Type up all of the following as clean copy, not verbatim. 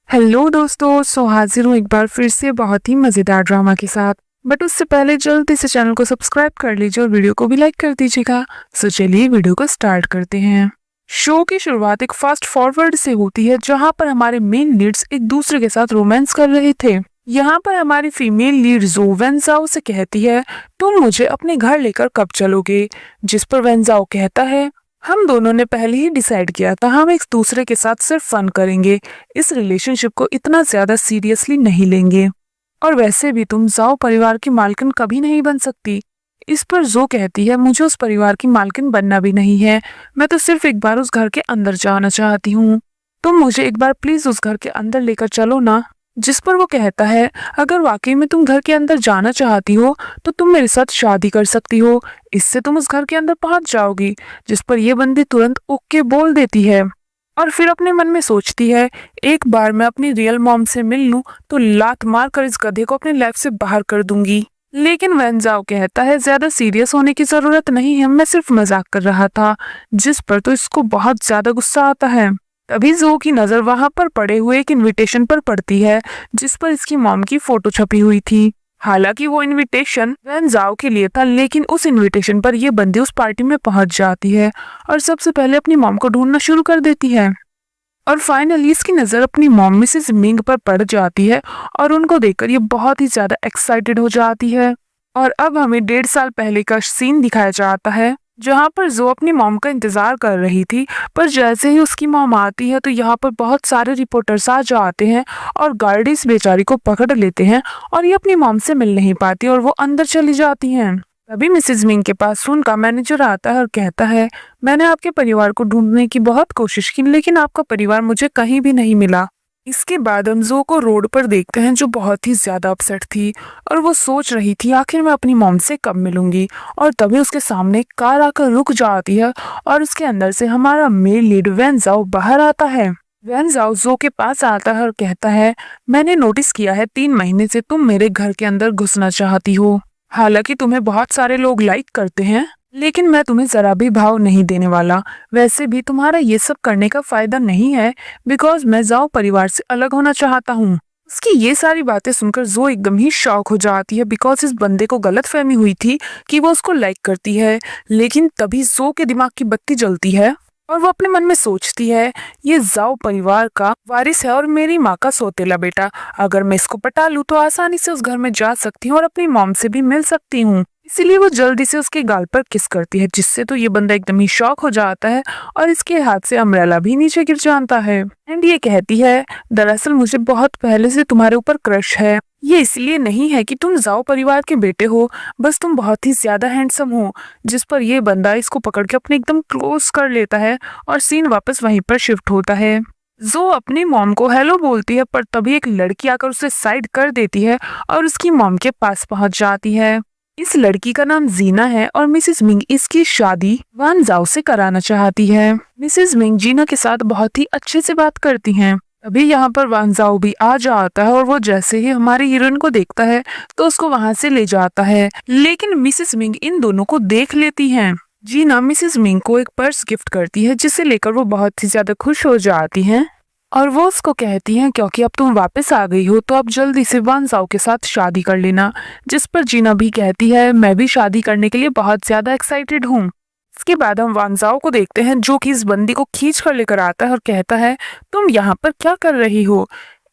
Hello दोस्तों, हाजिर हूँ एक बार फिर से बहुत ही मज़ेदार ड्रामा के साथ। बट उससे पहले जल्दी से चैनल को सब्सक्राइब कर लीजिए और वीडियो को भी लाइक कर दीजिएगा। चलिए वीडियो को स्टार्ट करते हैं। शो की शुरुआत एक फास्ट फॉरवर्ड से होती है जहाँ पर हमारे मेन लीड्स एक दूसरे के साथ रोमांस कर रहे थे। यहाँ पर हमारी फीमेल लीड जो वेंजाओ से कहती है, तुम मुझे अपने घर लेकर कब चलोगे? जिस पर वेंजाओ कहता है, हम दोनों ने पहले ही डिसाइड किया था, हम एक दूसरे के साथ सिर्फ फन करेंगे, इस रिलेशनशिप को इतना ज्यादा सीरियसली नहीं लेंगे। और वैसे भी तुम जाओ परिवार की मालकिन कभी नहीं बन सकती। इस पर जो कहती है, मुझे उस परिवार की मालकिन बनना भी नहीं है, मैं तो सिर्फ एक बार उस घर के अंदर जाना चाहती हूँ। तुम मुझे एक बार प्लीज उस घर के अंदर लेकर चलो ना। जिस पर वो कहता है, अगर वाकई में तुम घर के अंदर जाना चाहती हो तो तुम मेरे साथ शादी कर सकती हो, इससे तुम उस घर के अंदर पहुंच जाओगी। जिस पर ये बंदी तुरंत ओके बोल देती है और फिर अपने मन में सोचती है, एक बार मैं अपनी रियल मॉम से मिल लूं तो लात मार कर इस गधे को अपने लाइफ से बाहर कर दूंगी। लेकिन वेंजाओ कहता है, ज्यादा सीरियस होने की जरूरत नहीं है, मैं सिर्फ मजाक कर रहा था। जिस पर तो इसको बहुत ज्यादा गुस्सा आता है। तभी जो की नजर वहां पर पड़े हुए एक इनविटेशन पर पड़ती है जिस पर इसकी मॉम की फोटो छपी हुई थी। हालांकि वो इनविटेशन वेंजाओ के लिए था, लेकिन उस इनविटेशन पर ये बंदी उस पार्टी में पहुंच जाती है और सबसे पहले अपनी मॉम को ढूंढना शुरू कर देती है। और फाइनली इसकी नजर अपनी मॉम मिसेस मिंग पर पड़ जाती है और उनको देखकर ये बहुत ही ज्यादा एक्साइटेड हो जाती है। और अब हमें 1.5 साल पहले का सीन दिखाया जाता है जहाँ पर जो अपनी मॉम का इंतजार कर रही थी, पर जैसे ही उसकी मॉम आती है तो यहाँ पर बहुत सारे रिपोर्टर्स आ जाते हैं और गार्ड इस बेचारी को पकड़ लेते हैं और ये अपनी मॉम से मिल नहीं पाती और वो अंदर चली जाती हैं। तभी मिसेस मिंग के पास उनका मैनेजर आता है और कहता है, मैंने आपके परिवार को ढूंढने की बहुत कोशिश की, लेकिन आपका परिवार मुझे कहीं भी नहीं मिला। इसके बाद हम जो को रोड पर देखते हैं जो बहुत ही ज्यादा अपसेट थी और वो सोच रही थी आखिर मैं अपनी मॉम से कब मिलूंगी। और तभी उसके सामने एक कार आकर रुक जाती है और उसके अंदर से हमारा मेल लीड वेंजाओ बाहर आता है। वेंजाओ जो के पास आता है और कहता है, मैंने नोटिस किया है 3 महीने से तुम मेरे घर के अंदर घुसना चाहती हो। हालांकि तुम्हें बहुत सारे लोग लाइक करते हैं, लेकिन मैं तुम्हें जरा भी भाव नहीं देने वाला। वैसे भी तुम्हारा ये सब करने का फायदा नहीं है, बिकॉज मैं जाओ परिवार से अलग होना चाहता हूँ। उसकी ये सारी बातें सुनकर जो एकदम ही शॉक हो जाती है, बिकॉज इस बंदे को गलत फहमी हुई थी कि वो उसको लाइक करती है। लेकिन तभी जो के दिमाग की बत्ती जलती है और वो अपने मन में सोचती है, ये जाओ परिवार का वारिस है और मेरी माँ का सौतेला बेटा। अगर मैं इसको पटा लूँ तो आसानी से उस घर में जा सकती हूँ और अपनी मॉम से भी मिल सकती हूँ। इसीलिए वो जल्दी से उसके गाल पर किस करती है, जिससे तो ये बंदा एकदम ही शॉक हो जाता है और इसके हाथ से अम्ब्रेला भी नीचे गिर जाता है। एंड ये कहती है, दरअसल मुझे बहुत पहले से तुम्हारे ऊपर क्रश है। ये इसलिए नहीं है कि तुम जाओ परिवार के बेटे हो, बस तुम बहुत ही ज्यादा हैंडसम हो। जिस पर ये बंदा इसको पकड़ के अपने एकदम क्लोज कर लेता है और सीन वापस वहीं पर शिफ्ट होता है। जो अपनी मॉम को हेलो बोलती है, पर तभी एक लड़की आकर उसे साइड कर देती है और उसकी मॉम के पास पहुंच जाती है। इस लड़की का नाम जीना है और मिसेस मिंग इसकी शादी वान जाओ से कराना चाहती है। मिसेस मिंग जीना के साथ बहुत ही अच्छे से बात करती हैं। अभी यहाँ पर वान जाओ भी आ जाता है और वो जैसे ही हमारे हीरोइन को देखता है तो उसको वहां से ले जाता है, लेकिन मिसेस मिंग इन दोनों को देख लेती हैं। जीना मिसेस मिंग को एक पर्स गिफ्ट करती है जिसे लेकर वो बहुत ही ज्यादा खुश हो जाती हैं और वो उसको कहती हैं, क्योंकि अब तुम वापस आ गई हो तो अब जल्दी से वान जाओ के साथ शादी कर लेना। जिस पर जीना भी कहती है, मैं भी शादी करने के लिए बहुत ज्यादा एक्साइटेड हूँ। इसके बाद हम वान जाओ को देखते हैं जो कि इस बंदी को खींच कर लेकर आता है और कहता है, तुम यहाँ पर क्या कर रही हो?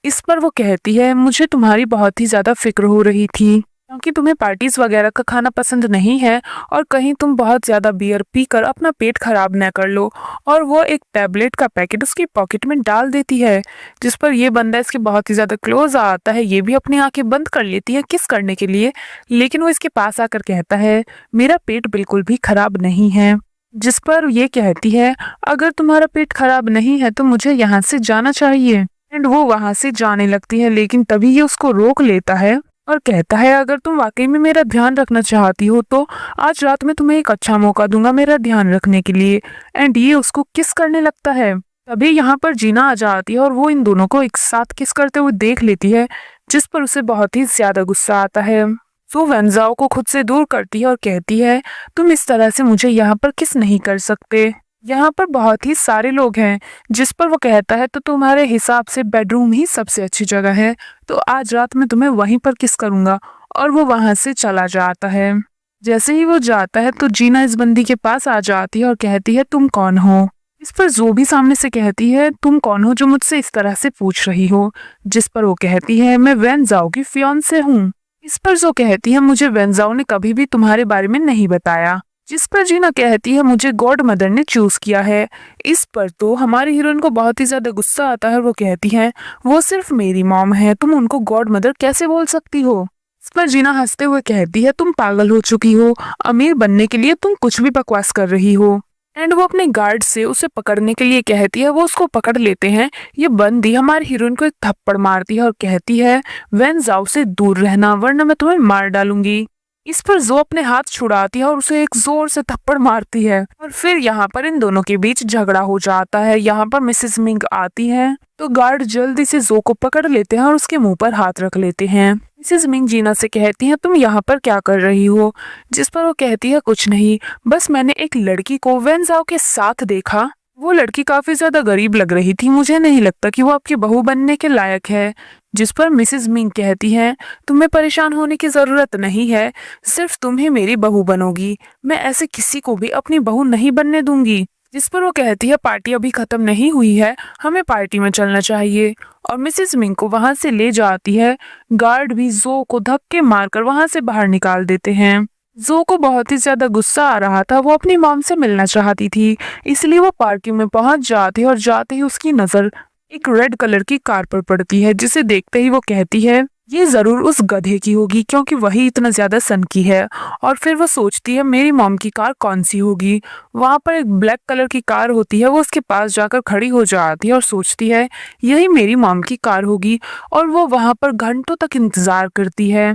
इस पर वो कहती है, मुझे तुम्हारी बहुत ही ज्यादा फिक्र हो रही थी क्योंकि तुम्हें पार्टीज वगैरह का खाना पसंद नहीं है और कहीं तुम बहुत ज्यादा बियर पीकर अपना पेट खराब न कर लो। और वो एक टैबलेट का पैकेट उसकी पॉकेट में डाल देती है, जिस पर ये बंदा इसके बहुत ही ज्यादा क्लोज आता है। ये भी अपनी आंखें बंद कर लेती है किस करने के लिए, लेकिन वो इसके पास आकर कहता है, मेरा पेट बिल्कुल भी खराब नहीं है। जिस पर ये कहती है, अगर तुम्हारा पेट खराब नहीं है तो मुझे यहाँ से जाना चाहिए। एंड वो वहां से जाने लगती है, लेकिन तभी ये उसको रोक लेता है और कहता है, अगर तुम वाकई में मेरा ध्यान रखना चाहती हो तो आज रात में तुम्हें एक अच्छा मौका दूंगा मेरा ध्यान रखने के लिए। एंड ये उसको किस करने लगता है। तभी यहाँ पर जीना आ जाती है और वो इन दोनों को एक साथ किस करते हुए देख लेती है, जिस पर उसे बहुत ही ज्यादा गुस्सा आता है। सो वेंजाओ को खुद से दूर करती है और कहती है, तुम इस तरह से मुझे यहाँ पर किस नहीं कर सकते। यहाँ पर बहुत ही सारे लोग हैं। जिस पर वो कहता है तो तुम्हारे हिसाब से बेडरूम ही सबसे अच्छी जगह है, तो आज रात में तुम्हें वहीं पर किस करूंगा। और वो वहां से चला जाता है। जैसे ही वो जाता है तो जीना इस बंदी के पास आ जाती है और कहती है तुम कौन हो। इस पर जो भी सामने से कहती है तुम कौन हो जो मुझसे इस तरह से पूछ रही हो। जिस पर वो कहती है मैं वेनजाओ की फियांसे हूँ। इस पर जो कहती है मुझे वेनजाओ ने कभी भी तुम्हारे बारे में नहीं बताया। जिस पर जीना कहती है मुझे गॉड मदर ने चूज किया है। इस पर तो हमारी हीरोइन को बहुत ही ज्यादा गुस्सा आता है और वो कहती है वो सिर्फ मेरी मॉम है, तुम उनको गॉड मदर कैसे बोल सकती हो। इस पर जीना हंसते हुए कहती है तुम पागल हो चुकी हो, अमीर बनने के लिए तुम कुछ भी बकवास कर रही हो। एंड वो अपने गार्ड से उसे पकड़ने के लिए कहती है, वो उसको पकड़ लेते हैं। ये बंदी हमारी हीरोइन को एक थप्पड़ मारती है और कहती है वेनजाओ से दूर रहना वरना मैं तुम्हें मार डालूंगी। इस पर जो अपने हाथ छुड़ाती है और उसे एक जोर से थप्पड़ मारती है और फिर यहाँ पर इन दोनों के बीच झगड़ा हो जाता है। यहाँ पर मिसेस मिंग आती है तो गार्ड जल्दी से जो को पकड़ लेते हैं और उसके मुंह पर हाथ रख लेते हैं। मिसेस मिंग जीना से कहती हैं तुम यहाँ पर क्या कर रही हो। जिस पर वो कहती है कुछ नहीं, बस मैंने एक लड़की को वेनजाओ के साथ देखा। वो लड़की काफी ज्यादा गरीब लग रही थी, मुझे नहीं लगता कि वो आपकी बहू बनने के लायक है। जिस पर मिसेस मिंग कहती है तुम्हें परेशान होने की जरूरत नहीं है, सिर्फ तुम ही मेरी बहू बनोगी, मैं ऐसे किसी को भी अपनी बहू नहीं बनने दूंगी। जिस पर वो कहती है पार्टी अभी खत्म नहीं हुई है, हमें पार्टी में चलना चाहिए। और मिसेस मिंग को वहां से ले जाती है। गार्ड भी जो को धक्के मारकर वहां से बाहर निकाल देते हैं। जो को बहुत ही ज्यादा गुस्सा आ रहा था, वो अपनी मॉम से मिलना चाहती थी, इसलिए वो पार्किंग में पहुंच जाती है और जाते ही उसकी नजर एक रेड कलर की कार पर पड़ती है, जिसे देखते ही वो कहती है ये जरूर उस गधे की होगी क्योंकि वही इतना ज्यादा सनकी है। और फिर वो सोचती है मेरी मॉम की कार कौन सी होगी। वहां पर एक ब्लैक कलर की कार होती है, वो उसके पास जाकर खड़ी हो जाती है और सोचती है यही मेरी मॉम की कार होगी। और वो वहां पर घंटों तक इंतजार करती है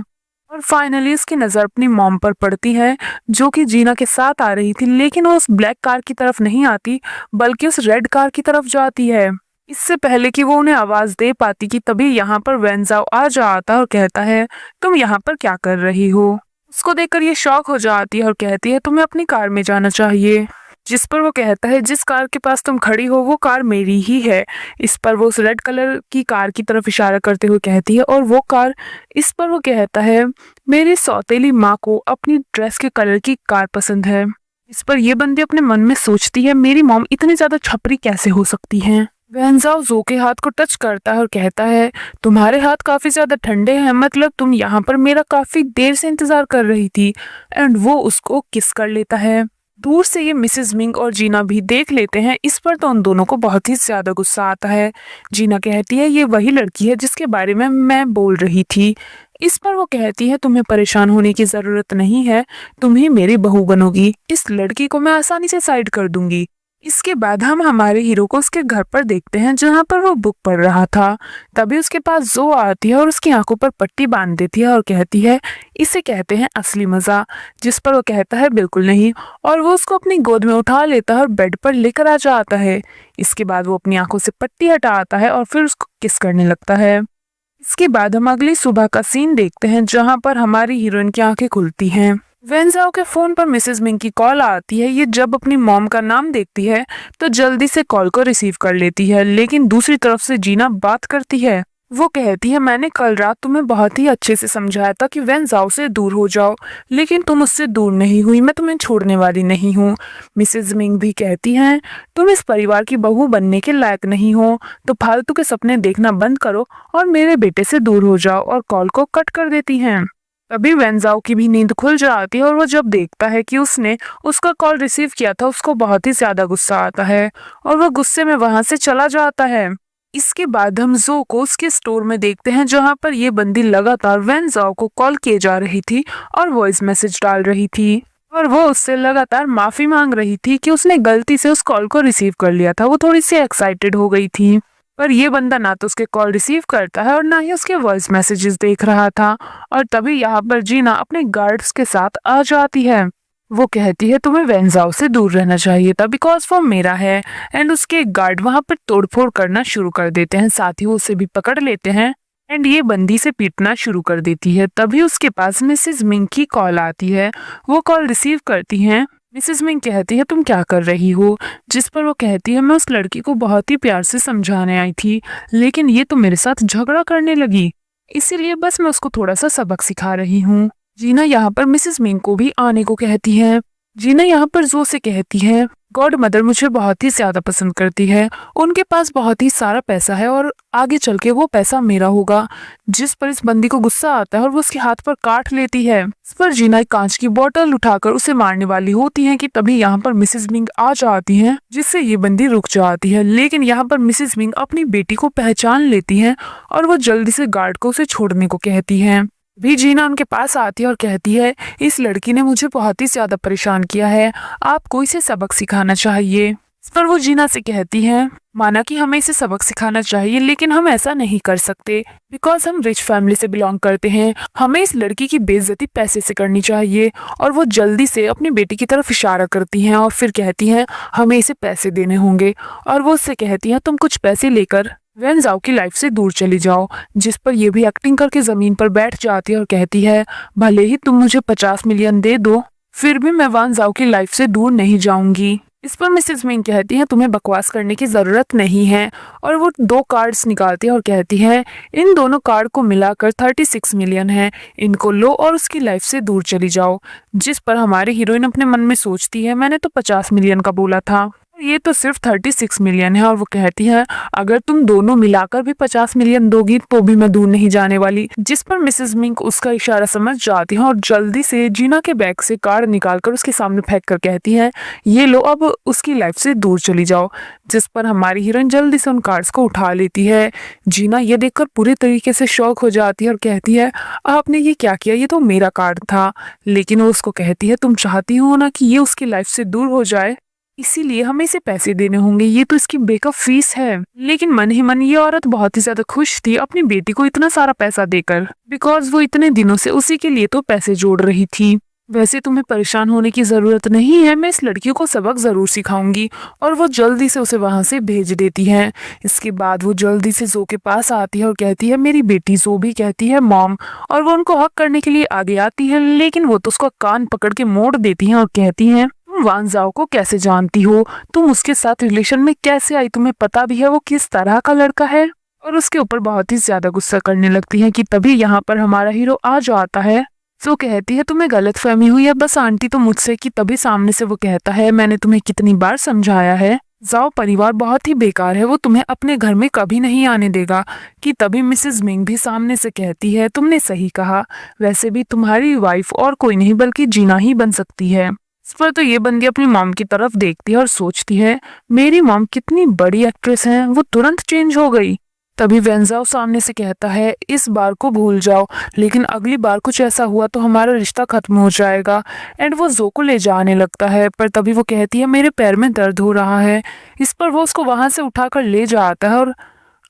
और फाइनली उसकी नजर अपनी मॉम पर पड़ती है जो कि जीना के साथ आ रही थी, लेकिन वो उस ब्लैक कार की तरफ नहीं आती बल्कि उस रेड कार की तरफ जाती है। इससे पहले कि वो उन्हें आवाज दे पाती कि तभी यहाँ पर वेनजाओ आ जाता और कहता है तुम यहाँ पर क्या कर रही हो। उसको देखकर ये शॉक हो जाती है और कहती है तुम्हें अपनी कार में जाना चाहिए। जिस पर वो कहता है जिस कार के पास तुम खड़ी हो वो कार मेरी ही है। इस पर वो उस रेड कलर की कार की तरफ इशारा करते हुए कहती है और वो कार। इस पर वो कहता है मेरी सौतेली माँ को अपनी ड्रेस के कलर की कार पसंद है। इस पर ये बंदी अपने मन में सोचती है मेरी मॉम इतनी ज्यादा छपरी कैसे हो सकती है। वेनजाओ जो के हाथ को टच करता है और कहता है तुम्हारे हाथ काफी ज्यादा ठंडे हैं, मतलब तुम यहाँ पर मेरा काफी देर से इंतजार कर रही थी। एंड वो उसको किस कर लेता है। दूर से ये मिसेस मिंग और जीना भी देख लेते हैं। इस पर तो उन दोनों को बहुत ही ज्यादा गुस्सा आता है। जीना कहती है ये वही लड़की है जिसके बारे में मैं बोल रही थी। इस पर वो कहती है तुम्हें परेशान होने की जरूरत नहीं है, तुम ही मेरी बहू बनोगी, इस लड़की को मैं आसानी से साइड कर दूंगी। इसके बाद हम हमारे हीरो को उसके घर पर देखते हैं जहाँ पर वो बुक पढ़ रहा था। तभी उसके पास जो आती है और उसकी आंखों पर पट्टी बांध देती है और कहती है इसे कहते हैं असली मजा। जिस पर वो कहता है बिल्कुल नहीं, और वो उसको अपनी गोद में उठा लेता है और बेड पर लेकर आ जाता है। इसके बाद वो अपनी आंखों से पट्टी हटाता है और फिर उसको किस करने लगता है। इसके बाद हम अगली सुबह का सीन देखते हैं जहाँ पर हमारी हीरोइन की आंखें खुलती हैं। वेनजाओ के फोन पर मिसेस मिंग की कॉल आती है। ये जब अपनी मॉम का नाम देखती है तो जल्दी से कॉल को रिसीव कर लेती है, लेकिन दूसरी तरफ से जीना बात करती है। वो कहती है मैंने कल रात तुम्हें बहुत ही अच्छे से समझाया था कि वेनजाओ से दूर हो जाओ, लेकिन तुम उससे दूर नहीं हुई, मैं तुम्हें छोड़ने वाली नहीं हूँ। मिसेस मिंग भी कहती हैं तुम इस परिवार की बहू बनने के लायक नहीं हो, तो फालतू के सपने देखना बंद करो और मेरे बेटे से दूर हो जाओ, और कॉल को कट कर देती हैं। तभी वेनजाओ की भी नींद खुल जाती है और वो जब देखता है कि उसने उसका कॉल रिसीव किया था उसको बहुत ही ज्यादा गुस्सा आता है और वो गुस्से में वहां से चला जाता है। इसके बाद हम जो को उसके स्टोर में देखते हैं जहां पर ये बंदी लगातार वेनजाओ को कॉल किए जा रही थी और वॉइस मैसेज डाल रही थी और वो उससे लगातार माफी मांग रही थी कि उसने गलती से उस कॉल को रिसीव कर लिया था। वो थोड़ी सी एक्साइटेड हो गई थी, पर ये बंदा ना तो उसके कॉल रिसीव करता है और ना ही उसके वॉइस मैसेजेस देख रहा था। और तभी यहाँ पर जीना अपने गार्ड्स के साथ आ जाती है। वो कहती है तुम्हें वेनजाओ से दूर रहना चाहिए था बिकॉज वो मेरा है। एंड उसके गार्ड वहां पर तोड़फोड़ करना शुरू कर देते हैं, साथ ही वो उसे भी पकड़ लेते हैं एंड ये बंदी से पीटना शुरू कर देती है। तभी उसके पास मिसेस मिंग की कॉल आती है। वो कॉल रिसीव करती हैं। मिसेस मिंग कहती है तुम क्या कर रही हो, जिस पर वो कहती है मैं उस लड़की को बहुत ही प्यार से समझाने आई थी, लेकिन ये तो मेरे साथ झगड़ा करने लगी, इसीलिए बस मैं उसको थोड़ा सा सबक सिखा रही हूँ। जीना यहाँ पर मिसेस मिंग को भी आने को कहती है। जीना यहाँ पर जो से कहती है गॉड मदर मुझे बहुत ही ज्यादा पसंद करती है, उनके पास बहुत ही सारा पैसा है और आगे चल के वो पैसा मेरा होगा। जिस पर इस बंदी को गुस्सा आता है और वो उसके हाथ पर काट लेती है। इस पर जीना एक कांच की बोतल उठाकर उसे मारने वाली होती है कि तभी यहाँ पर मिसेस मिंग आ जाती है, जिससे ये बंदी रुक जाती है। लेकिन यहाँ पर मिसेस मिंग अपनी बेटी को पहचान लेती है और वो जल्दी से गार्ड को उसे छोड़ने को कहती है। भी जीना उनके पास आती है और कहती है इस लड़की ने मुझे बहुत ही ज्यादा परेशान किया है, आपको इसे सबक सिखाना चाहिए। इस पर वो जीना से कहती है माना कि हमें इसे सबक सिखाना चाहिए, लेकिन हम ऐसा नहीं कर सकते बिकॉज हम रिच फैमिली से बिलोंग करते हैं, हमें इस लड़की की बेइज्जती पैसे से करनी चाहिए। और वो जल्दी से अपनी बेटी की तरफ इशारा करती हैं और फिर कहती हैं हमें इसे पैसे देने होंगे। और वो उससे कहती हैं तुम कुछ पैसे लेकर वैन जाओ की लाइफ से दूर चली जाओ। जिस पर यह भी एक्टिंग करके जमीन पर बैठ जाती है और कहती है भले ही तुम मुझे 50 मिलियन दे दो, फिर भी मैं वैन जाओ की लाइफ से दूर नहीं जाऊंगी। इस पर मिसेस मिंग कहती है तुम्हें बकवास करने की जरूरत नहीं है। और वो 2 कार्ड्स निकालती है और कहती है इन दोनों कार्ड को मिलाकर 36 मिलियन है, इनको लो और उसकी लाइफ से दूर चली जाओ। जिस पर हमारी हीरोइन अपने मन में सोचती है मैंने तो 50 मिलियन का बोला था, ये तो सिर्फ 36 मिलियन है। और वो कहती है अगर तुम दोनों मिलाकर भी 50 मिलियन दोगी तो भी मैं दूर नहीं जाने वाली। जिस पर मिसेस मिंग उसका इशारा समझ जाती है और जल्दी से जीना के बैग से कार्ड निकालकर उसके सामने फेंक कर कहती है ये लो अब उसकी लाइफ से दूर चली जाओ। जिस पर हमारी हीरोइन जल्दी से उन कार्ड्स को उठा लेती है। जीना ये देखकर पूरी तरीके से शॉक हो जाती है और कहती है आपने ये क्या किया, ये तो मेरा कार्ड था। लेकिन वो उसको कहती है तुम चाहती हो ना कि ये उसकी लाइफ से दूर हो जाए, इसीलिए हमें इसे पैसे देने होंगे, ये तो इसकी ब्रेकअप फीस है। लेकिन मन ही मन ये औरत बहुत ही ज्यादा खुश थी अपनी बेटी को इतना सारा पैसा देकर, बिकॉज वो इतने दिनों से उसी के लिए तो पैसे जोड़ रही थी। वैसे तुम्हें परेशान होने की जरूरत नहीं है, मैं इस लड़की को सबक जरूर सिखाऊंगी। और वो जल्दी से उसे वहां से भेज देती है। इसके बाद वो जल्दी से जो के पास आती है और कहती है मेरी बेटी। जो भी कहती है मॉम, और वो उनको हक करने के लिए आगे आती है, लेकिन वो तो उसका कान पकड़ के मोड़ देती है और कहती है तुम वान जाओ को कैसे जानती हो, तुम उसके साथ रिलेशन में कैसे आई, तुम्हें पता भी है वो किस तरह का लड़का है। और उसके ऊपर बहुत ही ज्यादा गुस्सा करने लगती है कि तभी यहाँ पर हमारा हीरो आ जाता है। जो कहती है तुम्हें गलत फहमी हुई है बस आंटी तो मुझसे, कि तभी सामने से वो कहता है मैंने तुम्हें कितनी बार समझाया है, जाओ परिवार बहुत ही बेकार है, वो तुम्हें अपने घर में कभी नहीं आने देगा। कि तभी मिसेस मिंग भी सामने से कहती है तुमने सही कहा, वैसे भी तुम्हारी वाइफ और कोई नहीं बल्कि जीना ही बन सकती है। इस पर तो ये बंदी अपनी मॉम की तरफ देखती है और सोचती है मेरी मॉम कितनी बड़ी एक्ट्रेस है, वो तुरंत चेंज हो गई। तभी वेंजाओ सामने से कहता है इस बार को भूल जाओ, लेकिन अगली बार कुछ ऐसा हुआ तो हमारा रिश्ता खत्म हो जाएगा। एंड वो जो को ले जाने लगता है, पर तभी वो कहती है मेरे पैर में दर्द हो रहा है। इस पर वो उसको वहां से उठाकर ले जाता है। और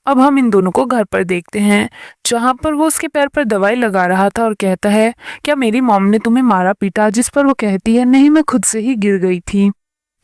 अब हम इन दोनों को घर पर देखते हैं, जहाँ पर वो उसके पैर पर दवाई लगा रहा था और कहता है क्या मेरी मॉम ने तुम्हें मारा पीटा। जिस पर वो कहती है नहीं मैं खुद से ही गिर गई थी।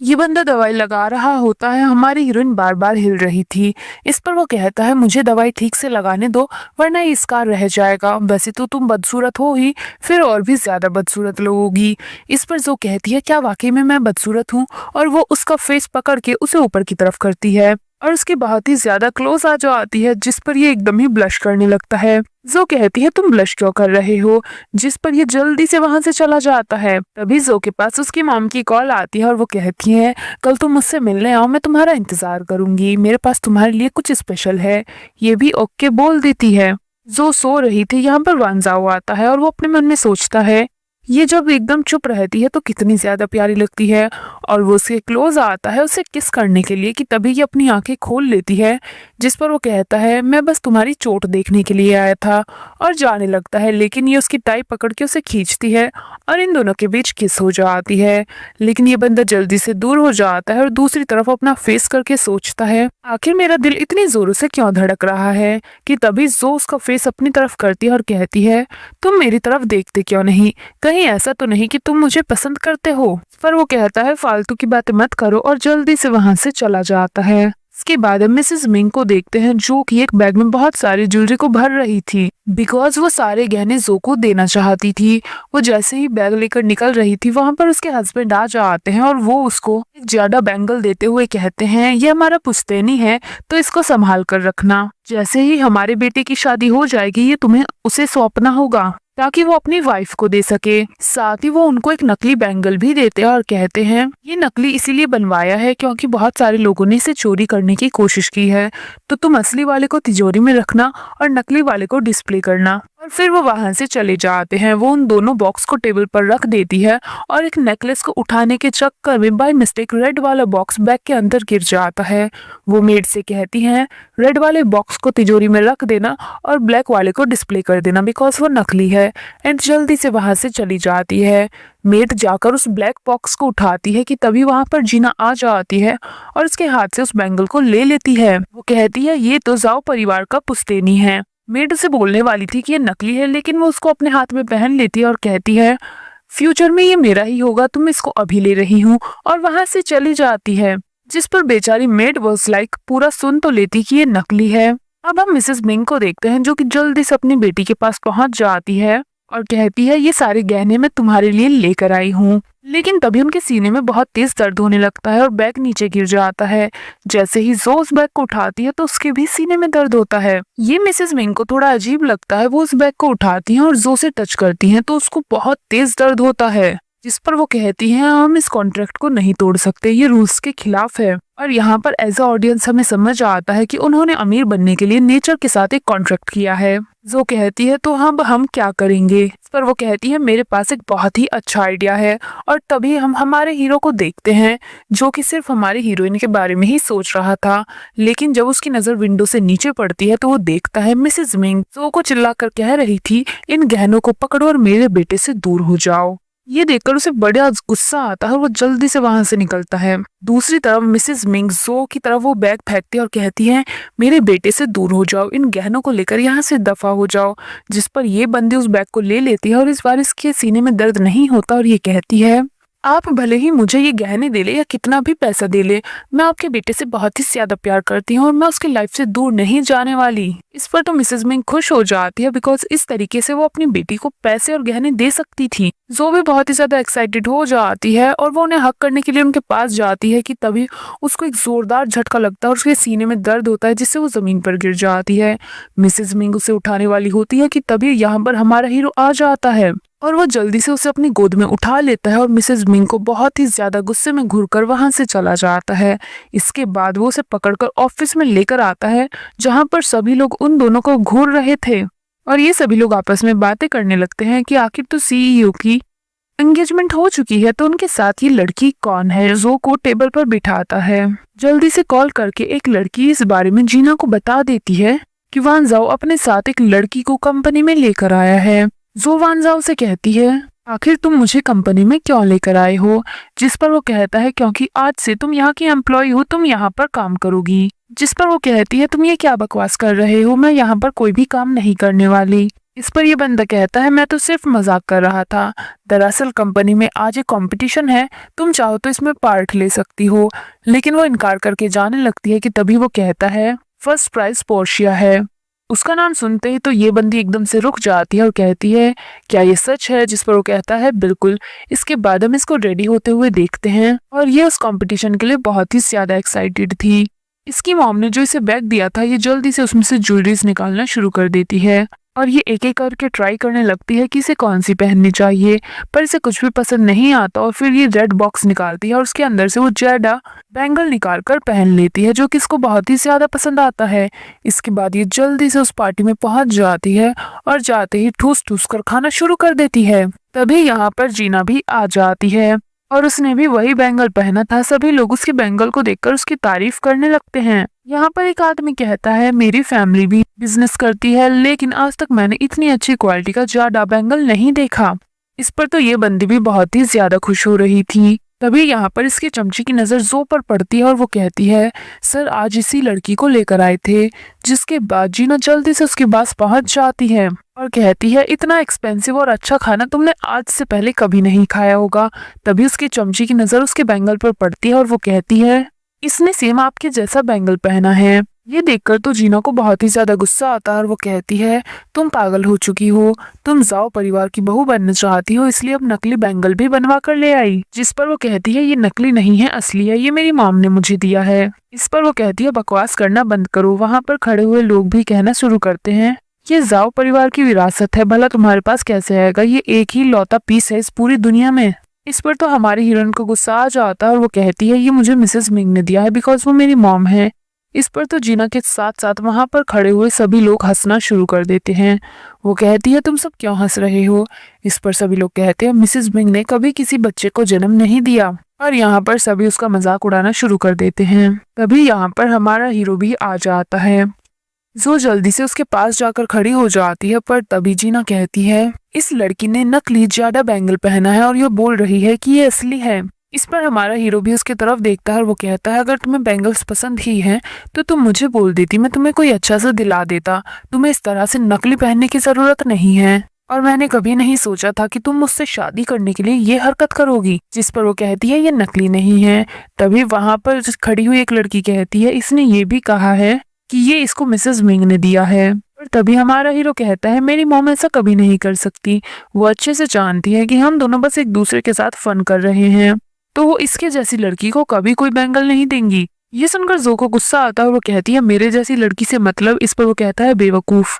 ये बंदा दवाई लगा रहा होता है, हमारी हीरोइन बार बार हिल रही थी। इस पर वो कहता है मुझे दवाई ठीक से लगाने दो वरना ये स्कार रह जाएगा, वैसे तो तुम बदसूरत हो ही, फिर और भी ज्यादा बदसूरत लोगी। इस पर जो कहती है क्या वाकई में मैं बदसूरत हूँ, और वो उसका फेस पकड़ के उसे ऊपर की तरफ करती है और उसके बहुत ही ज्यादा क्लोज आ जाती है। जिस पर ये एकदम ही ब्लश करने लगता है। जो कहती है तुम ब्लश क्यों कर रहे हो, जिस पर ये जल्दी से वहां से चला जाता है। तभी जो के पास उसकी मॉम की कॉल आती है और वो कहती है कल तुम मुझसे मिलने आओ, मैं तुम्हारा इंतजार करूंगी, मेरे पास तुम्हारे लिए कुछ स्पेशल है। ये भी ओके बोल देती है। जो सो रही थी यहाँ पर वांजाओ आता है और वो अपने मन में सोचता है ये जब एकदम चुप रहती है तो कितनी ज्यादा प्यारी लगती है। और वो उसके क्लोज आता है उसे किस करने के लिए, कि तभी ये अपनी आंखें खोल लेती है। जिस पर वो कहता है मैं बस तुम्हारी चोट देखने के लिए आया था, और जाने लगता है। लेकिन ये उसकी टाई पकड़ के उसे खींचती है और इन दोनों के बीच किस हो जाती है। लेकिन ये बंदा जल्दी से दूर हो जाता है और दूसरी तरफ अपना फेस करके सोचता है आखिर मेरा दिल इतनी जोरों से क्यों धड़क रहा है। कि तभी जो उसका फेस अपनी तरफ करती है और कहती है तुम मेरी तरफ देखते क्यों नहीं, कहीं ऐसा तो नहीं कि तुम मुझे पसंद करते हो। पर वो कहता है फालतू की बातें मत करो और जल्दी से वहां से चला जाता है। इसके बाद हम मिसेस मिंग को देखते हैं जो कि एक बैग में बहुत सारी ज्वेलरी को भर रही थी बिकॉज वो सारे गहने जो को देना चाहती थी। वो जैसे ही बैग लेकर निकल रही थी वहां पर उसके हस्बैंड आ जाते हैं और वो उसको एक ज्यादा बैंगल देते हुए कहते हैं ये हमारा पुश्तैनी है तो इसको संभाल कर रखना। जैसे ही हमारे बेटे की शादी हो जाएगी ये तुम्हें उसे सौंपना होगा ताकि वो अपनी वाइफ को दे सके। साथ ही वो उनको एक नकली बैंगल भी देते हैं और कहते हैं ये नकली इसीलिए बनवाया है क्योंकि बहुत सारे लोगों ने इसे चोरी करने की कोशिश की है, तो तुम असली वाले को तिजोरी में रखना और नकली वाले को डिस्प्ले करना। और फिर वो वहां से चले जाते हैं। वो उन दोनों बॉक्स को टेबल पर रख देती है और एक नेकलेस को उठाने के चक्कर में बाय मिस्टेक रेड वाला बॉक्स बैग के अंदर गिर जाता है। वो मेड से कहती है रेड वाले बॉक्स को तिजोरी में रख देना और ब्लैक वाले को डिस्प्ले कर देना बिकॉज वो नकली है, एंड जल्दी से वहां से चली जाती है। मेड जाकर उस ब्लैक बॉक्स को उठाती है कि तभी वहां पर जीना आ जाती है और उसके हाथ से उस बैंगल को ले लेती है। वो कहती है ये तो जाओ परिवार का पुश्तैनी है। मेड उसे बोलने वाली थी कि ये नकली है लेकिन वो उसको अपने हाथ में पहन लेती है और कहती है फ्यूचर में ये मेरा ही होगा, तुम इसको अभी ले रही हूँ, और वहां से चली जाती है। जिस पर बेचारी मेड वॉज लाइक पूरा सुन तो लेती कि ये नकली है। अब हम मिसेस मिंग को देखते हैं जो कि जल्दी से अपनी बेटी के पास पहुंच जाती है और कहती है ये सारे गहने मैं तुम्हारे लिए लेकर आई हूँ। लेकिन तभी उनके सीने में बहुत तेज दर्द होने लगता है और बैग नीचे गिर जाता है। जैसे ही जो उस बैग को उठाती है तो उसके भी सीने में दर्द होता है। ये मिसेस मिंग को थोड़ा अजीब लगता है। वो उस बैग को उठाती हैं और जो से टच करती हैं तो उसको बहुत तेज दर्द होता है, जिस पर वो कहती हैं हम इस कॉन्ट्रैक्ट को नहीं तोड़ सकते, ये रूल्स के खिलाफ है। और यहाँ पर एज अ ऑडियंस हमें समझ आता है कि उन्होंने अमीर बनने के लिए नेचर के साथ एक कॉन्ट्रैक्ट किया है। जो कहती है तो हम क्या करेंगे। इस पर वो कहती है मेरे पास एक बहुत ही अच्छा आइडिया है। और तभी हम हमारे हीरो को देखते हैं जो कि सिर्फ हमारे हीरोइन के बारे में ही सोच रहा था, लेकिन जब उसकी नजर विंडो से नीचे पड़ती है तो वो देखता है मिसेस मिंग जो को चिल्लाकर कह रही थी इन गहनों को पकड़ो और मेरे बेटे से दूर हो जाओ। ये देखकर उसे बड़ा गुस्सा आता है और वो जल्दी से वहां से निकलता है। दूसरी तरफ मिसेस मिंग जो की तरफ वो बैग फेंकती है और कहती है मेरे बेटे से दूर हो जाओ, इन गहनों को लेकर यहाँ से दफा हो जाओ। जिस पर ये बंदी उस बैग को ले लेती है और इस बार इसके सीने में दर्द नहीं होता और ये कहती है आप भले ही मुझे ये गहने दे ले या कितना भी पैसा दे ले, मैं आपके बेटे से बहुत ही ज्यादा प्यार करती हूँ और मैं उसकी लाइफ से दूर नहीं जाने वाली। इस पर तो मिसेस मिंग खुश हो जाती है बिकॉज इस तरीके से वो अपनी बेटी को पैसे और गहने दे सकती थी। जो भी बहुत ही ज्यादा एक्साइटेड हो जाती है और वो उन्हें हक करने के लिए उनके पास जाती है कि तभी उसको एक जोरदार झटका लगता है और उसके सीने में दर्द होता है जिससे वो जमीन पर गिर जाती है। मिसेस मिंग उसे उठाने वाली होती है कि तभी यहाँ पर हमारा हीरो आ जाता है और वो जल्दी से उसे अपनी गोद में उठा लेता है और मिसेस मिंग को बहुत ही ज्यादा गुस्से में घूरकर वहां से चला जाता है। इसके बाद वो उसे पकड़कर ऑफिस में लेकर आता है जहां पर सभी लोग उन दोनों को घूर रहे थे और ये सभी लोग आपस में बातें करने लगते हैं कि आखिर तो सीईओ की एंगेजमेंट हो चुकी है तो उनके साथ ये लड़की कौन है। जो को टेबल पर बिठाता है, जल्दी से कॉल करके एक लड़की इस बारे में जीना को बता देती है कि वान जाओ अपने साथ एक लड़की को कंपनी में लेकर आया है। जो वान जाओ से कहती है आखिर तुम मुझे कंपनी में क्यों लेकर आए हो। जिस पर वो कहता है क्योंकि आज से तुम यहाँ की एम्प्लॉय हो, तुम यहाँ पर काम करोगी। जिस पर वो कहती है तुम ये क्या बकवास कर रहे हो, मैं यहाँ पर कोई भी काम नहीं करने वाली। इस पर ये बंदा कहता है मैं तो सिर्फ मजाक कर रहा था, दरअसल कंपनी में आज एक कंपटीशन है, तुम चाहो तो इसमें पार्ट ले सकती हो। लेकिन वो इनकार करके जाने लगती है कि तभी वो कहता है फर्स्ट प्राइज पोर्शिया है। उसका नाम सुनते ही तो ये बंदी एकदम से रुक जाती है और कहती है क्या ये सच है। जिस पर वो कहता है बिल्कुल। इसके बाद हम इसको रेडी होते हुए देखते हैं और ये उस कंपटीशन के लिए बहुत ही ज्यादा एक्साइटेड थी। इसकी मॉम ने जो इसे बैग दिया था ये जल्दी से उसमें से ज्वेलरीज निकालना शुरू कर देती है और ये एक एक करके ट्राई करने लगती है कि इसे कौन सी पहननी चाहिए, पर इसे कुछ भी पसंद नहीं आता और फिर ये रेड बॉक्स निकालती है और उसके अंदर से वो ज्यादा बैंगल निकाल कर पहन लेती है जो कि इसको बहुत ही ज्यादा पसंद आता है। इसके बाद ये जल्दी से उस पार्टी में पहुंच जाती है और जाते ही ठूस ठूस कर खाना शुरू कर देती है। तभी यहाँ पर जीना भी आ जाती है और उसने भी वही बैंगल पहना था। सभी लोग उसके बैंगल को देखकर उसकी तारीफ करने लगते हैं। यहाँ पर एक आदमी कहता है मेरी फैमिली भी बिजनेस करती है लेकिन आज तक मैंने इतनी अच्छी क्वालिटी का जाडा बैंगल नहीं देखा। इस पर तो ये बंदी भी बहुत ही ज्यादा खुश हो रही थी। तभी यहाँ पर इसके चमची की नजर जो पर पड़ती है और वो कहती है सर आज इसी लड़की को लेकर आए थे। जिसके बाद जीना जल्दी से उसके पास पहुंच जाती है और कहती है इतना एक्सपेंसिव और अच्छा खाना तुमने आज से पहले कभी नहीं खाया होगा। तभी उसकी चमची की नजर उसके बैंगल पर पड़ती है और वो कहती है इसने सेम आपके जैसा बैंगल पहना है। ये देखकर तो जीना को बहुत ही ज्यादा गुस्सा आता है और वो कहती है, तुम पागल हो चुकी हो, तुम जाओ परिवार की बहू बनना चाहती हो इसलिए अब नकली बैंगल भी बनवा कर ले आई। जिस पर वो कहती है, ये नकली नहीं है, असली है, ये मेरी मॉम ने मुझे दिया है। इस पर वो कहती है, बकवास करना बंद करो। वहाँ पर खड़े हुए लोग भी कहना शुरू करते हैं, ये जाओ परिवार की विरासत है, भला तुम्हारे पास कैसे आएगा, ये एक ही लौता पीस है इस पूरी दुनिया में। इस पर तो हमारी हीरोइन को गुस्सा आ जाता है और वो कहती है, ये मुझे मिसेस मिंग ने दिया है बिकॉज वो मेरी मॉम है। इस पर तो जीना के साथ साथ वहां पर खड़े हुए सभी लोग हंसना शुरू कर देते हैं। वो कहती है, तुम सब क्यों हंस रहे हो? इस पर सभी लोग कहते हैं, मिसेस मिंग ने कभी किसी बच्चे को जन्म नहीं दिया। और यहाँ पर सभी उसका मजाक उड़ाना शुरू कर देते हैं। तभी यहाँ पर हमारा हीरो भी आ जाता है। जो जल्दी से उसके पास जाकर खड़ी हो जाती है, पर तभी जीना कहती है, इस लड़की ने नकली ज्यादा बैंगल पहना है और ये बोल रही है कि ये असली है। इस पर हमारा हीरो भी उसकी तरफ देखता है और वो कहता है, अगर तुम्हें बैंगल्स पसंद ही हैं तो तुम मुझे बोल देती, मैं तुम्हें कोई अच्छा सा दिला देता। तुम्हें इस तरह से नकली पहनने की जरूरत नहीं है और मैंने कभी नहीं सोचा था कि तुम मुझसे शादी करने के लिए ये हरकत करोगी। जिस पर वो कहती है, ये नकली नहीं है। तभी वहां पर खड़ी हुई एक लड़की कहती है, इसने ये भी कहा है कि ये इसको मिसेस मिंग ने दिया है। और तभी हमारा हीरो कहता है, मेरी मॉम ऐसा कभी नहीं कर सकती। वो अच्छे से जानती है कि हम दोनों बस एक दूसरे के साथ फन कर रहे हैं, तो वो इसके जैसी लड़की को कभी कोई बैंगल नहीं देंगी। ये सुनकर जो को गुस्सा आता है और वो कहती है, मेरे जैसी लड़की से मतलब? इस पर वो कहता है, बेवकूफ,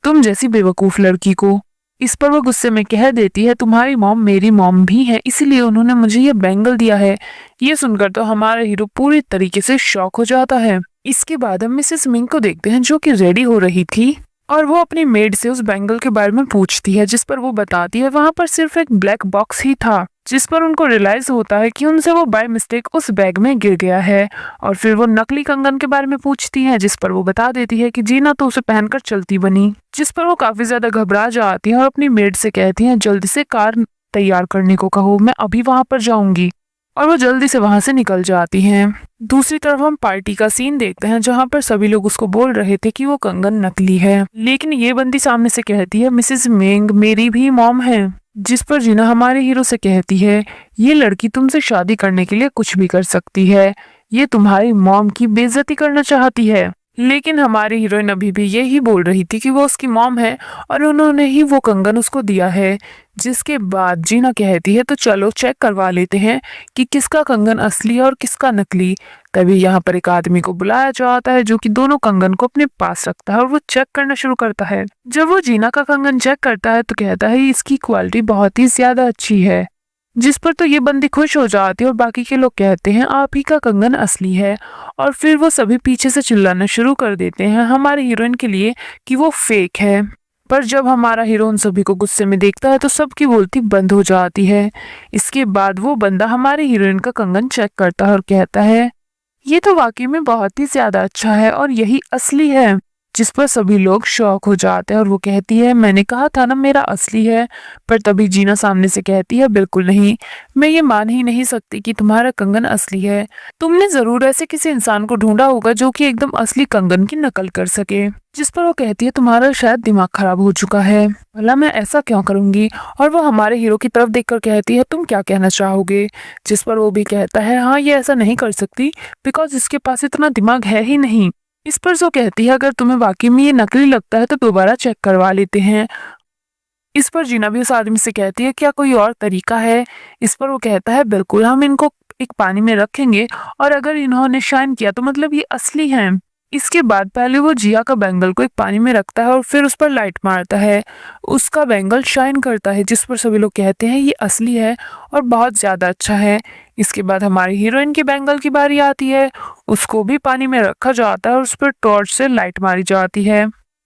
तुम जैसी बेवकूफ लड़की को। इस पर वो गुस्से में कह देती है, तुम्हारी मॉम मेरी मॉम भी है, इसलिए उन्होंने मुझे ये बैंगल दिया है। ये सुनकर तो हमारा हीरो पूरी तरीके से शॉक हो जाता है। इसके बाद हम मिसेस मिंग को देखते हैं जो कि रेडी हो रही थी और वो अपनी मेड से उस बैंगल के बारे में पूछती है। जिस पर वो बताती है, वहां पर सिर्फ एक ब्लैक बॉक्स ही था। जिस पर उनको रियलाइज होता है कि उनसे वो बाय मिस्टेक उस बैग में गिर गया है। और फिर वो नकली कंगन के बारे में पूछती है, जिस पर वो बता देती है कि जीना तो उसे पहनकर चलती बनी। जिस पर वो काफी ज्यादा घबरा जाती है और अपनी मेड से कहती है, जल्दी से कार तैयार करने को कहो, मैं अभी वहां पर जाऊंगी। और वो जल्दी से वहां से निकल जाती हैं। दूसरी तरफ हम पार्टी का सीन देखते हैं जहां पर सभी लोग उसको बोल रहे थे कि वो कंगन नकली है, लेकिन ये बंदी सामने से कहती है, मिसेस मिंग मेरी भी मॉम है। जिस पर जीना हमारे हीरो से कहती है, ये लड़की तुमसे शादी करने के लिए कुछ भी कर सकती है, ये तुम्हारी मॉम की बेइज्जती करना चाहती है। लेकिन हमारी हीरोइन अभी भी यही बोल रही थी कि वो उसकी मॉम है और उन्होंने ही वो कंगन उसको दिया है। जिसके बाद जीना कहती है, तो चलो चेक करवा लेते हैं कि किसका कंगन असली है और किसका नकली। तभी यहाँ पर एक आदमी को बुलाया जाता है जो कि दोनों कंगन को अपने पास रखता है और वो चेक करना शुरू करता है। जब वो जीना का कंगन चेक करता है तो कहता है, इसकी क्वालिटी बहुत ही ज्यादा अच्छी है। जिस पर तो ये बंदी खुश हो जाती है और बाकी के लोग कहते हैं, आप ही का कंगन असली है। और फिर वो सभी पीछे से चिल्लाना शुरू कर देते हैं हमारे हीरोइन के लिए कि वो फेक है। पर जब हमारा हीरो उन सभी को गुस्से में देखता है तो सबकी बोलती बंद हो जाती है। इसके बाद वो बंदा हमारे हीरोइन का कंगन चेक करता है और कहता है, ये तो वाकई में बहुत ही ज्यादा अच्छा है और यही असली है। जिस पर सभी लोग शॉक हो जाते हैं और वो कहती है, मैंने कहा था ना मेरा असली है। पर तभी जीना सामने से कहती है, बिल्कुल नहीं, मैं ये मान ही नहीं सकती कि तुम्हारा कंगन असली है। तुमने जरूर ऐसे किसी इंसान को ढूंढा होगा जो कि एकदम असली कंगन की नकल कर सके। जिस पर वो कहती है, तुम्हारा शायद दिमाग खराब हो चुका है, भला मैं ऐसा क्यों करूंगी। और वो हमारे हीरो की तरफ देखकर कहती है, तुम क्या कहना चाहोगे। जिस पर वो भी कहता है, हाँ ये ऐसा नहीं कर सकती बिकॉज इसके पास इतना दिमाग है ही नहीं। इस पर जो कहती है, अगर तुम्हें वाकई में ये नकली लगता है तो दोबारा चेक करवा लेते हैं। इस पर जीना भी उस आदमी से कहती है, क्या कोई और तरीका है। इस पर वो कहता है, बिल्कुल, हम इनको एक पानी में रखेंगे और अगर इन्होंने शाइन किया तो मतलब ये असली हैं। इसके बाद पहले वो जिया का बैंगल को एक पानी में रखता है और फिर उस पर लाइट मारता है, उसका बैंगल शाइन करता है। जिस पर सभी लोग कहते हैं ये असली है और बहुत ज्यादा अच्छा है। इसके बाद हमारी हीरोइन के बैंगल की बारी आती है, उसको भी पानी में रखा जाता है और उस पर टॉर्च से लाइट मारी जाती है,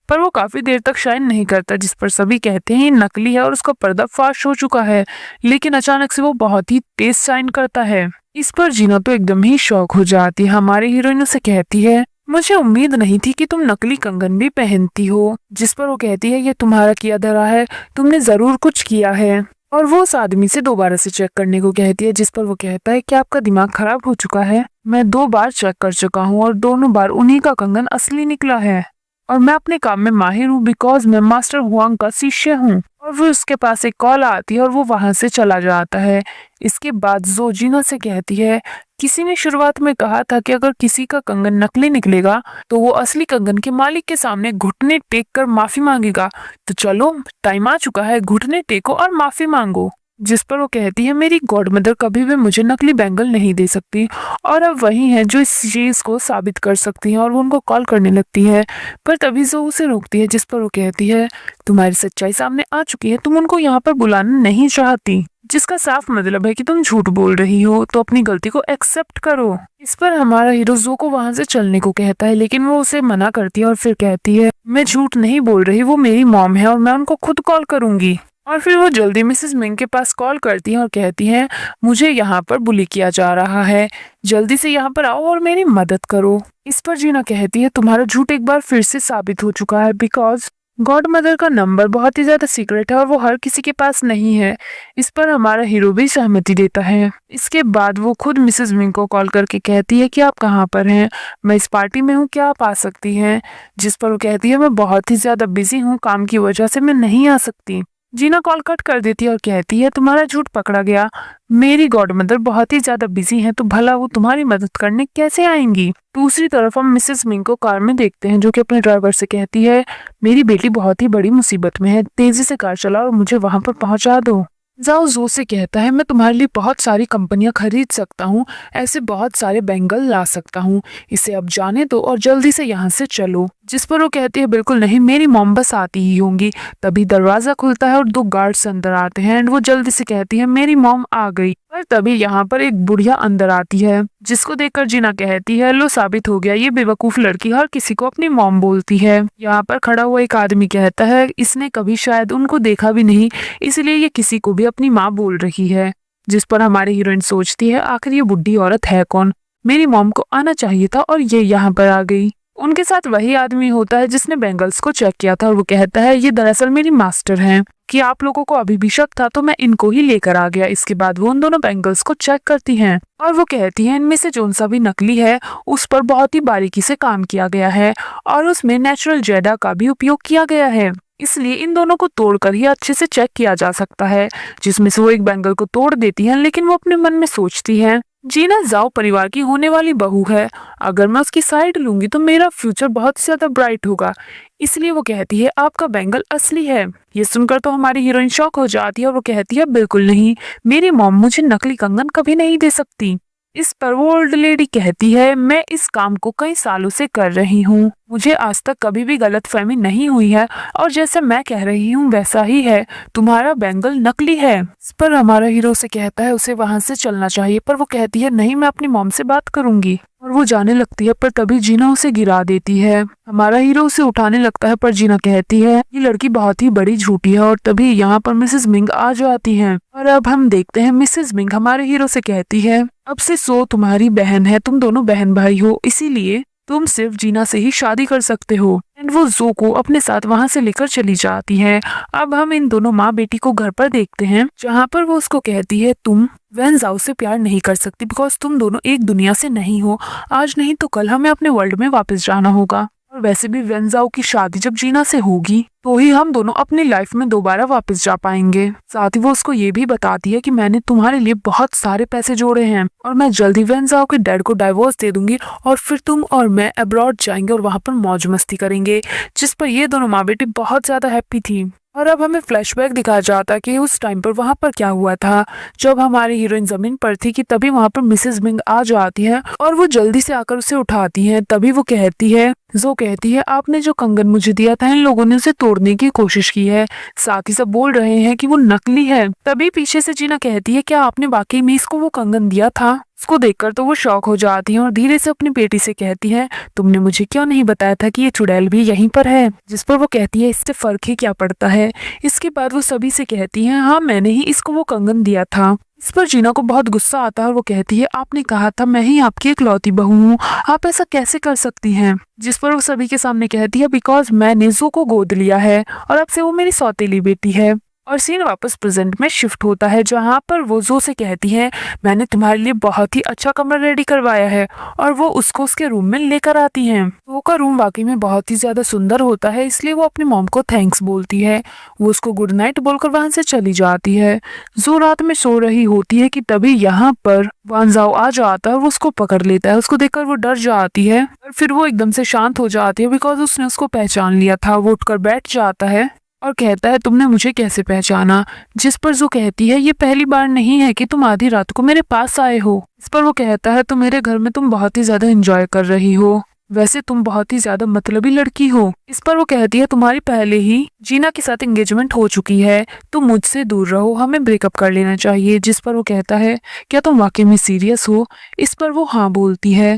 पर वो काफी देर तक शाइन नहीं करता। जिस पर सभी कहते हैं ये नकली है और उसका पर्दाफाश हो चुका है, लेकिन अचानक से वो बहुत ही तेज शाइन करता है। इस पर जीना तो एकदम ही शॉक हो जाती है। हमारे हीरोइन से कहती है, मुझे उम्मीद नहीं थी कि तुम नकली कंगन भी पहनती हो। जिस पर वो कहती है, ये तुम्हारा किया धरा है, तुमने जरूर कुछ किया है। और वो उस आदमी से दोबारा से चेक करने को कहती है। जिस पर वो कहता है, क्या आपका दिमाग खराब हो चुका है, मैं 2 बार चेक कर चुका हूँ और दोनों बार उन्हीं का कंगन असली निकला है और मैं अपने काम में माहिर हूँ बिकॉज मैं मास्टर हुआंग का शिष्य हूँ। और वो उसके पास एक कॉल आती है और वो वहां से चला जाता है। इसके बाद जो जीना से कहती है, किसी ने शुरुआत में कहा था कि अगर किसी का कंगन नकली निकलेगा तो वो असली कंगन के मालिक के सामने घुटने टेक कर माफी मांगेगा। तो चलो टाइम आ चुका है, घुटने टेको और माफी मांगो। जिस पर वो कहती है मेरी गॉडमदर कभी भी मुझे नकली बैंगल नहीं दे सकती, और अब वही है जो इस चीज को साबित कर सकती है। और वो उनको कॉल करने लगती है, पर तभी जो उसे रोकती है, जिस पर वो कहती है तुम्हारी सच्चाई सामने आ चुकी है, तुम उनको यहाँ पर बुलाना नहीं चाहती, जिसका साफ मतलब है कि तुम झूठ बोल रही हो, तो अपनी गलती को एक्सेप्ट करो। इस पर हमारा हीरो जो को वहां से चलने को कहता है, लेकिन वो उसे मना करती है और फिर कहती है मैं झूठ नहीं बोल रही, वो मेरी मॉम है और मैं उनको खुद कॉल करूंगी। और फिर वो जल्दी मिसेस मिंग के पास कॉल करती है और कहती है मुझे यहाँ पर बुली किया जा रहा है, जल्दी से यहाँ पर आओ और मेरी मदद करो। इस पर जीना कहती है तुम्हारा झूठ एक बार फिर से साबित हो चुका है, बिकॉज गॉड मदर का नंबर बहुत ही ज्यादा सीक्रेट है और वो हर किसी के पास नहीं है। इस पर हमारा हीरो भी सहमति देता है। इसके बाद वो खुद मिसेस मिंग को कॉल करके कहती है कि आप कहाँ पर हैं, मैं इस पार्टी में हूँ, क्या आप आ सकती हैं। जिस पर वो कहती है मैं बहुत ही ज्यादा बिजी हूँ, काम की वजह से मैं नहीं आ सकती। जीना कॉल कट कर देती है और कहती है तुम्हारा झूठ पकड़ा गया, मेरी गॉड मदर बहुत ही ज्यादा बिजी हैं, तो भला वो तुम्हारी मदद करने कैसे आएंगी। दूसरी तरफ हम मिसेस मिंग को कार में देखते हैं, जो कि अपने ड्राइवर से कहती है मेरी बेटी बहुत ही बड़ी मुसीबत में है, तेजी से कार चलाओ और मुझे वहां पर पहुंचा दो। जाओ जो से कहता है मैं तुम्हारे लिए बहुत सारी कंपनियां खरीद सकता हूँ, ऐसे बहुत सारे बैंगल ला सकता हूँ, इसे अब जाने दो और जल्दी से यहाँ से चलो। जिस पर वो कहती है बिल्कुल नहीं, मेरी मॉम बस आती ही होंगी। तभी दरवाजा खुलता है और 2 गार्ड्स अंदर आते हैं एंड वो जल्दी से कहती है मेरी मॉम आ गई। पर तभी यहाँ पर एक बुढ़िया अंदर आती है, जिसको देखकर जीना कहती है लो साबित हो गया, ये बेवकूफ लड़की हर किसी को अपनी मॉम बोलती है। यहाँ पर खड़ा हुआ एक आदमी कहता है इसने कभी शायद उनको देखा भी नहीं, इसलिए ये किसी को भी अपनी माँ बोल रही है। जिस पर हमारी हीरोइन सोचती है आखिर ये बुढ़ी औरत है कौन, मेरी मॉम को आना चाहिए था और ये यहाँ पर आ गई। उनके साथ वही आदमी होता है जिसने बैंगल्स को चेक किया था और वो कहता है ये दरअसल मेरी मास्टर हैं, कि आप लोगों को अभी भी शक था तो मैं इनको ही लेकर आ गया। इसके बाद वो उन दोनों बैंगल्स को चेक करती हैं और वो कहती हैं इनमें से जोन सा भी नकली है उस पर बहुत ही बारीकी से काम किया गया है और उसमें नेचुरल जेडा का भी उपयोग किया गया है, इसलिए इन दोनों को तोड़कर ही अच्छे से चेक किया जा सकता है। जिसमें से वो एक बैंगल को तोड़ देती है, लेकिन वो अपने मन में सोचती है जीना जाओ परिवार की होने वाली बहू है, अगर मैं उसकी साइड लूंगी तो मेरा फ्यूचर बहुत ज्यादा ब्राइट होगा। इसलिए वो कहती है आपका बैंगल असली है। ये सुनकर तो हमारी हीरोइन शॉक हो जाती है और वो कहती है बिल्कुल नहीं, मेरी मॉम मुझे नकली कंगन कभी नहीं दे सकती। इस पर वो ओल्ड लेडी कहती है मैं इस काम को कई सालों से कर रही हूँ, मुझे आज तक कभी भी गलतफहमी नहीं हुई है और जैसे मैं कह रही हूँ वैसा ही है, तुम्हारा बैंगल नकली है। इस पर हमारा हीरो से कहता है उसे वहां से चलना चाहिए, पर वो कहती है नहीं मैं अपनी मॉम से बात करूंगी और वो जाने लगती है। पर तभी जीना उसे गिरा देती है। हमारा हीरो उसे उठाने लगता है पर जीना कहती है ये लड़की बहुत ही बड़ी झूठी है। और तभी यहाँ पर मिसेस मिंग आ जाती हैं और अब हम देखते हैं मिसेस मिंग हमारे हीरो से कहती है अब से सो तुम्हारी बहन है, तुम दोनों बहन भाई हो, इसीलिए तुम सिर्फ जीना से ही शादी कर सकते हो। एंड वो जो को अपने साथ वहां से लेकर चली जाती है। अब हम इन दोनों माँ बेटी को घर पर देखते हैं, जहाँ पर वो उसको कहती है तुम वैन जाओ से प्यार नहीं कर सकती बिकॉज तुम दोनों एक दुनिया से नहीं हो, आज नहीं तो कल हमें अपने वर्ल्ड में वापस जाना होगा और वैसे भी वैन जाओ की शादी जब जीना से होगी तो ही हम दोनों अपनी लाइफ में दोबारा वापस जा पाएंगे। साथ ही वो उसको ये भी बताती है कि मैंने तुम्हारे लिए बहुत सारे पैसे जोड़े हैं और मैं जल्दी वैन जाओ के डैड को डाइवोर्स दे दूंगी और फिर तुम और मैं अब्रॉड जाएंगे और वहां पर मौज मस्ती करेंगे। जिस पर ये दोनों माँ बेटी बहुत ज्यादा हैप्पी थी। और अब हमें फ्लैशबैक दिखाया जाता है कि उस टाइम पर वहां पर क्या हुआ था। जब हमारी हीरोइन जमीन पर थी कि तभी वहां पर मिसेस मिंग आ जाती है और वो जल्दी से आकर उसे उठाती है। तभी वो कहती है जो कहती है आपने जो कंगन मुझे दिया था इन लोगों ने उसे तोड़ने की कोशिश की है, साथ ही सब बोल रहे हैं कि वो नकली है। तभी पीछे से जीना कहती है क्या आपने वाकई में इसको वो कंगन दिया था। उसको देखकर तो वो शॉक हो जाती है और धीरे से अपनी बेटी से कहती है तुमने मुझे क्यों नहीं बताया था कि ये चुड़ैल भी यहीं पर है। जिस पर वो कहती है इससे फर्क ही क्या पड़ता है। इसके बाद वो सभी से कहती है हाँ मैंने ही इसको वो कंगन दिया था। इस पर जीना को बहुत गुस्सा आता है और वो कहती है आपने कहा था मैं ही आपकी इकलौती बहू हूँ, आप ऐसा कैसे कर सकती हैं। जिस पर वो सभी के सामने कहती है बिकॉज मैंने जो को गोद लिया है और अब से वो मेरी सौतेली बेटी है और सीन वापस प्रेजेंट में शिफ्ट होता है, जहाँ पर वो जो से कहती है मैंने तुम्हारे लिए बहुत ही अच्छा कमरा रेडी करवाया है, और वो उसको उसके रूम में लेकर आती हैं। वो का रूम वाकई में बहुत ही ज्यादा सुंदर होता है, इसलिए वो अपनी मॉम को थैंक्स बोलती है। वो उसको गुड नाइट बोलकर वहां से चली जाती है। जो रात में सो रही होती है कि तभी यहाँ पर वान जाओ आ जाता है और वो उसको पकड़ लेता है। उसको देखकर वो डर जाती है और फिर वो एकदम से शांत हो जाती है, बिकॉज उसने उसको पहचान लिया था। वो उठकर बैठ जाता है और कहता है तुमने मुझे कैसे पहचाना। जिस पर जो कहती है ये पहली बार नहीं है कि तुम आधी रात को मेरे पास आए हो। इस पर वो कहता है तो मेरे घर में तुम बहुत ही ज्यादा एंजॉय कर रही हो, वैसे तुम बहुत ही ज्यादा मतलबी लड़की हो। इस पर वो कहती है तुम्हारी पहले ही जीना के साथ एंगेजमेंट हो चुकी है, तुम मुझसे दूर रहो, हमें ब्रेकअप कर लेना चाहिए। जिस पर वो कहता है क्या तुम वाकई में सीरियस हो। इस पर वो हाँ बोलती है।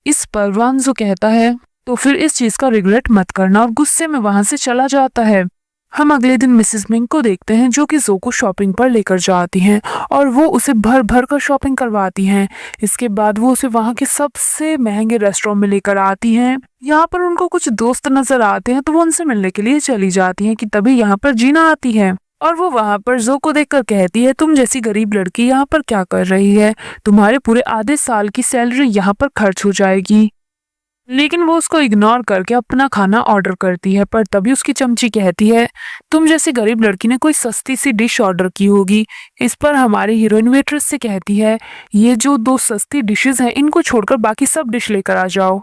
इस पर वान जो कहता है तो फिर इस चीज का रिग्रेट मत करना, और गुस्से में वहां से चला जाता है। हम अगले दिन मिसेस मिंग को देखते हैं जो कि जो को शॉपिंग पर लेकर जाती हैं और वो उसे भर भर कर शॉपिंग करवाती हैं। इसके बाद वो उसे वहां के सबसे महंगे रेस्टोरेंट में लेकर आती हैं। यहाँ पर उनको कुछ दोस्त नजर आते हैं तो वो उनसे मिलने के लिए चली जाती हैं कि तभी यहाँ पर जीना आती है और वो वहां पर जो को देखकर कहती है तुम जैसी गरीब लड़की यहाँ पर क्या कर रही है, तुम्हारे पूरे आधे साल की सैलरी यहाँ पर खर्च हो जाएगी। लेकिन वो उसको इग्नोर करके अपना खाना ऑर्डर करती है, पर तभी उसकी चमची कहती है तुम जैसी गरीब लड़की ने कोई सस्ती सी डिश ऑर्डर की होगी। इस पर हमारी हीरोइन वेट्रेस से कहती है ये जो 2 सस्ती डिशेस हैं इनको छोड़कर बाकी सब डिश लेकर आ जाओ।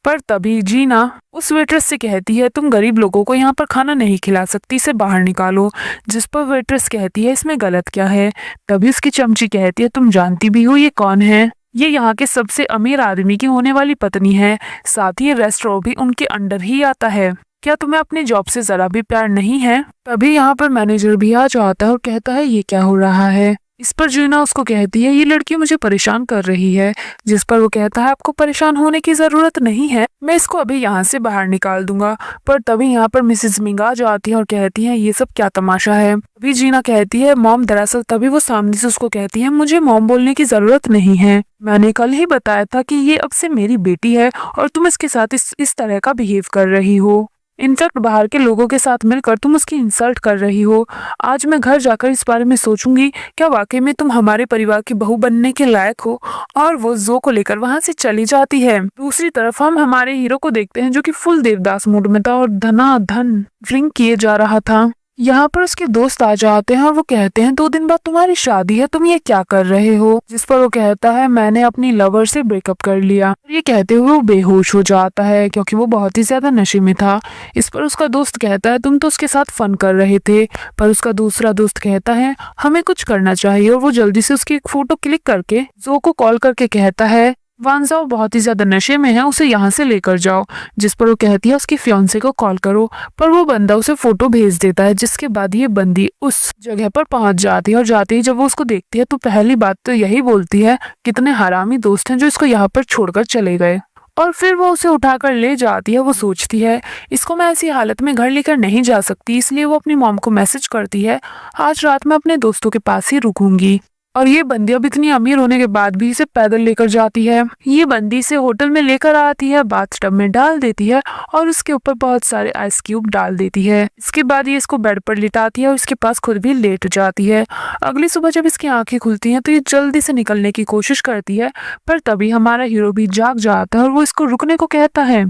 पर तभी जीना उस वेट्रेस से कहती है तुम गरीब लोगों को यहाँ पर खाना नहीं खिला सकती, इसे बाहर निकालो। जिस पर वेट्रेस कहती है इसमें गलत क्या है। तभी उसकी चमची कहती है तुम जानती भी हो ये कौन है, ये यहाँ के सबसे अमीर आदमी की होने वाली पत्नी है, साथ ही रेस्टोरेंट भी उनके अंडर ही आता है। क्या तुम्हें अपनी जॉब से जरा भी प्यार नहीं है। तभी यहाँ पर मैनेजर भी आ जाता है और कहता है ये क्या हो रहा है। इस पर जीना उसको कहती है ये लड़की मुझे परेशान कर रही है। जिस पर वो कहता है आपको परेशान होने की जरूरत नहीं है, मैं इसको अभी यहाँ से बाहर निकाल दूंगा। पर तभी यहाँ पर मिसेस मिंग आ जाती है और कहती है ये सब क्या तमाशा है। अभी जीना कहती है मॉम, दरअसल तभी वो सामने से उसको कहती है मुझे मॉम बोलने की जरूरत नहीं है, मैंने कल ही बताया था कि ये अब से मेरी बेटी है और तुम इसके साथ इस तरह का बिहेव कर रही हो। इनफैक्ट बाहर के लोगों के साथ मिलकर तुम उसकी इंसल्ट कर रही हो। आज मैं घर जाकर इस बारे में सोचूंगी, क्या वाकई में तुम हमारे परिवार की बहू बनने के लायक हो। और वो जो को लेकर वहां से चली जाती है। दूसरी तरफ हम हमारे हीरो को देखते हैं जो कि फुल देवदास मूड में था और धनाधन ड्रिंक किए जा रहा था। यहाँ पर उसके दोस्त आ जाते हैं और वो कहते हैं 2 दिन बाद तुम्हारी शादी है, तुम ये क्या कर रहे हो। जिस पर वो कहता है मैंने अपनी लवर से ब्रेकअप कर लिया। ये कहते हुए वो बेहोश हो जाता है क्योंकि वो बहुत ही ज्यादा नशे में था। इस पर उसका दोस्त कहता है तुम तो उसके साथ फन कर रहे थे। पर उसका दूसरा दोस्त कहता है हमें कुछ करना चाहिए, और वो जल्दी से उसकी एक फोटो क्लिक करके जो को कॉल करके कहता है वान जाओ बहुत ही ज्यादा नशे में है, उसे यहाँ से लेकर जाओ। जिस पर वो कहती है उसकी फियांसे को कॉल करो, पर वो बंदा उसे फोटो भेज देता है। जिसके बाद ये बंदी उस जगह पर पहुंच जाती है और जाते ही जब वो उसको देखती है तो पहली बात तो यही बोलती है कितने हरामी दोस्त हैं जो इसको यहाँ पर छोड़कर चले गए। और फिर वो उसे उठाकर ले जाती है। वो सोचती है इसको मैं ऐसी हालत में घर लेकर नहीं जा सकती, इसलिए वो अपनी मॉम को मैसेज करती है आज रात मैं अपने दोस्तों के पास ही रुकूंगी। और ये बंदी अब इतनी अमीर होने के बाद भी इसे पैदल लेकर जाती है। ये बंदी इसे होटल में लेकर आती है, बाथटब में डाल देती है और उसके ऊपर बहुत सारे आइस क्यूब डाल देती है। इसके बाद ये इसको बेड पर लिटाती है और इसके पास खुद भी लेट जाती है। अगली सुबह जब इसकी आंखें खुलती हैं तो ये जल्दी से निकलने की कोशिश करती है, पर तभी हमारा हीरो भी जाग जाता है और वो इसको रुकने को कहता है।